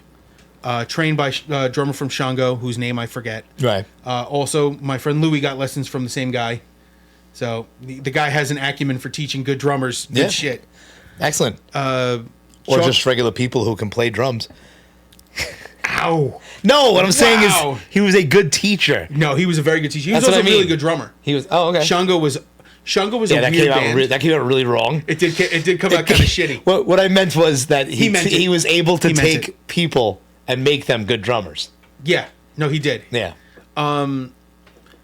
Trained by drummer from Shango, whose name I forget. Right. Also, my friend Louie got lessons from the same guy. So the guy has an acumen for teaching good drummers good shit. Excellent. Or just regular people who can play drums. Ow. No, what I'm saying is he was a good teacher. No, he was a very good teacher. He was also a really good drummer. He was. Oh, okay. Shango was a weird band. That came out really wrong. It did come out kind of shitty. What I meant was that he was able to take people and make them good drummers. Yeah. No, he did. Yeah.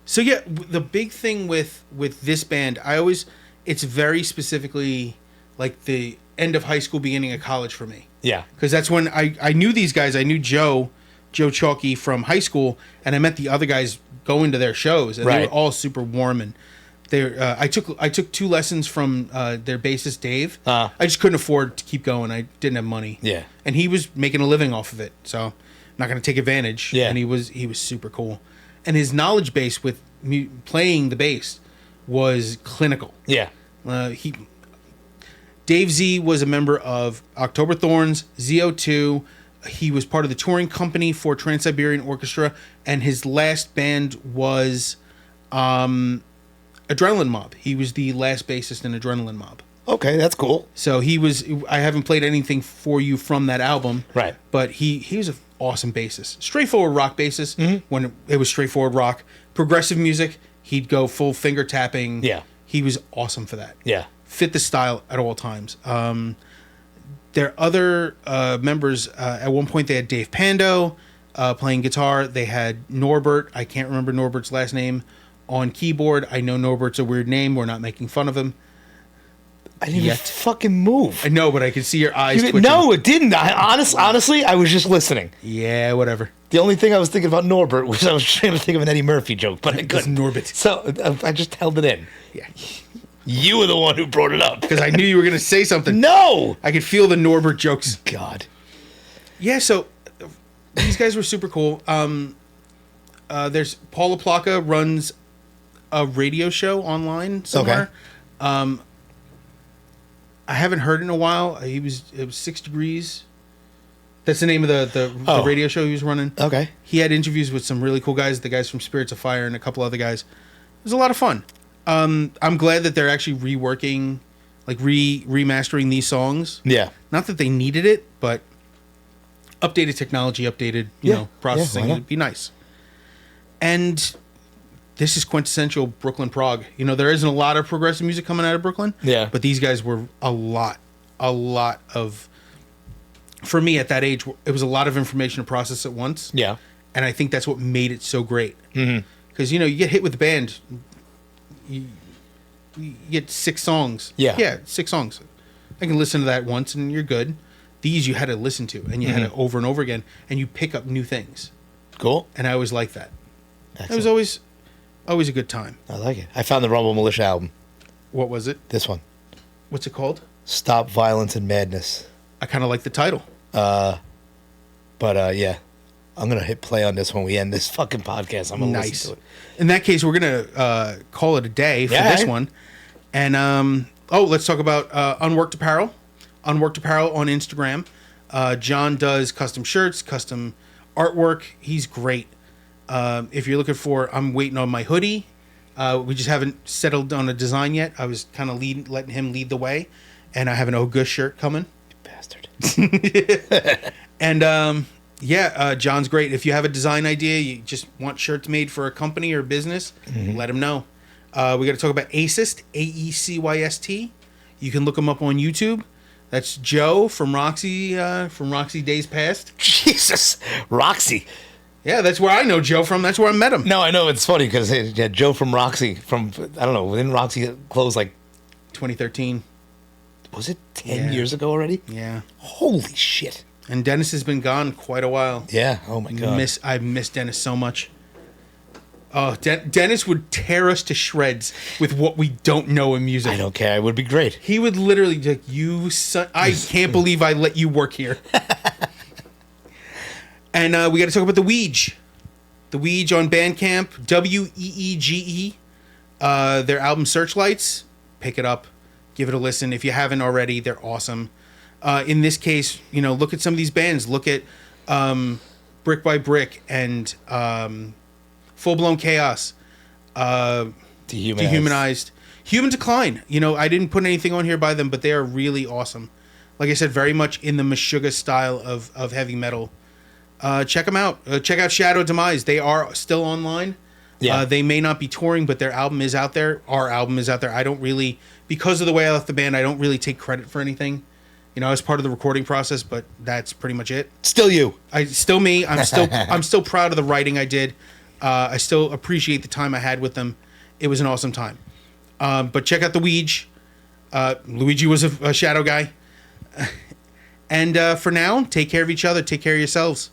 So yeah, the big thing with this band, it's very specifically like the end of high school, beginning of college for me. Yeah. Because that's when I knew these guys. I knew Joe Chalky from high school, and I met the other guys going to their shows, and they were all super warm. And I took 2 lessons from their bassist Dave. I just couldn't afford to keep going. I didn't have money. Yeah. And he was making a living off of it, so I'm not going to take advantage. Yeah. And he was super cool, and his knowledge base with me playing the bass was clinical. Yeah. Dave Z was a member of October Thorns, ZO2. He was part of the touring company for Trans-Siberian Orchestra, and his last band was Adrenaline Mob. He was the last bassist in Adrenaline Mob. Okay, that's cool. So I haven't played anything for you from that album. Right. But he was an awesome bassist. Straightforward rock bassist when it was straightforward rock. Progressive music, he'd go full finger tapping. Yeah. He was awesome for that. Yeah. Fit the style at all times. Their other members, at one point they had Dave Pando playing guitar. They had Norbert, I can't remember Norbert's last name, on keyboard. I know Norbert's a weird name. We're not making fun of him. I didn't even fucking move. I know, but I could see your eyes twitching. No, it didn't. Honestly, I was just listening. Yeah, whatever. The only thing I was thinking about Norbert was I was trying to think of an Eddie Murphy joke, but I couldn't. Norbert. So I just held it in. Yeah. You were the one who brought it up. Because I knew you were going to say something. No! I could feel the Norbert jokes. God. Yeah, so these guys were super cool. There's Paul LaPlaca runs a radio show online somewhere. Okay. I haven't heard it in a while. It was 6 Degrees. That's the name of the radio show he was running. Okay. He had interviews with some really cool guys, the guys from Spirits of Fire and a couple other guys. It was a lot of fun. I'm glad that they're actually reworking, like remastering these songs. Yeah. Not that they needed it, but updated technology, updated processing, it'd be nice. And this is quintessential Brooklyn prog. There isn't a lot of progressive music coming out of Brooklyn. Yeah. But these guys were a lot of, for me at that age, it was a lot of information to process at once. Yeah. And I think that's what made it so great. Because, you get hit with the band, you get 6 songs. Yeah. Yeah, 6 songs. I can listen to that once and you're good. These you had to listen to, and you had to over and over again, and you pick up new things. Cool. And I always liked that. Excellent. It was always a good time. I like it. I found the Rumble Militia album. What was it? This one. What's it called? Stop Violence and Madness. I kind of like the title. Yeah. I'm going to hit play on this when we end this fucking podcast. I'm going to listen to it. In that case, we're going to call it a day for this one. And, let's talk about Unworked Apparel. Unworked Apparel on Instagram. John does custom shirts, custom artwork. He's great. If you're looking for, I'm waiting on my hoodie. We just haven't settled on a design yet. I was kind of letting him lead the way. And I have an Auguste shirt coming. You bastard. And, John's great. If you have a design idea, you just want shirts made for a company or business, let him know. We got to talk about Acyst, Aecyst. You can look him up on YouTube. That's Joe from Roxy Days Past. Jesus, Roxy. Yeah, that's where I know Joe from. That's where I met him. No, I know. It's funny because Joe from Roxy I don't know, didn't Roxy close like 2013? Was it 10 years ago already? Yeah. Holy shit. And Dennis has been gone quite a while. Yeah. Oh my God. I miss Dennis so much. Oh, Dennis would tear us to shreds with what we don't know in music. I don't care. It would be great. He would literally be like, "You son, I can't believe I let you work here." And we got to talk about the Weege. The Weege on Bandcamp, Weege. Their album Searchlights. pick it up, give it a listen. If you haven't already, they're awesome. In this case, look at some of these bands. Look at Brick by Brick and Full Blown Chaos, Dehumanized, Human Decline. I didn't put anything on here by them, but they are really awesome. Like I said, very much in the Meshuggah style of heavy metal. Check them out. Check out Shadow Demise. They are still online. Yeah. They may not be touring, but their album is out there. Our album is out there. I don't really, because of the way I left the band, I don't really take credit for anything. I was part of the recording process, but that's pretty much it. Still you. Still me. I'm still proud of the writing I did. I still appreciate the time I had with them. It was an awesome time. But check out the Ouija. Luigi was a Shadow guy. And for now, take care of each other. Take care of yourselves.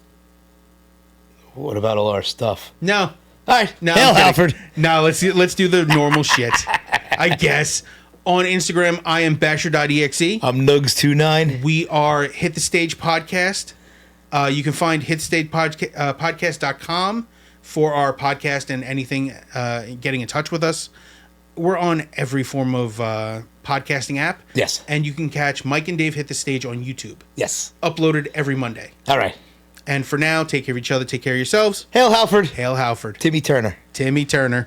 What about all our stuff? No. All right. No, Hail Halford. No, let's do the normal shit. I guess. On Instagram, I am basher.exe. I'm Nugs29. We are Hit the Stage Podcast. You can find hitthestagepodcast.com for our podcast and anything getting in touch with us. We're on every form of podcasting app. Yes. And you can catch Mike and Dave Hit the Stage on YouTube. Yes. Uploaded every Monday. All right. And for now, take care of each other. Take care of yourselves. Hail Halford. Hail Halford. Timmy Turner. Timmy Turner.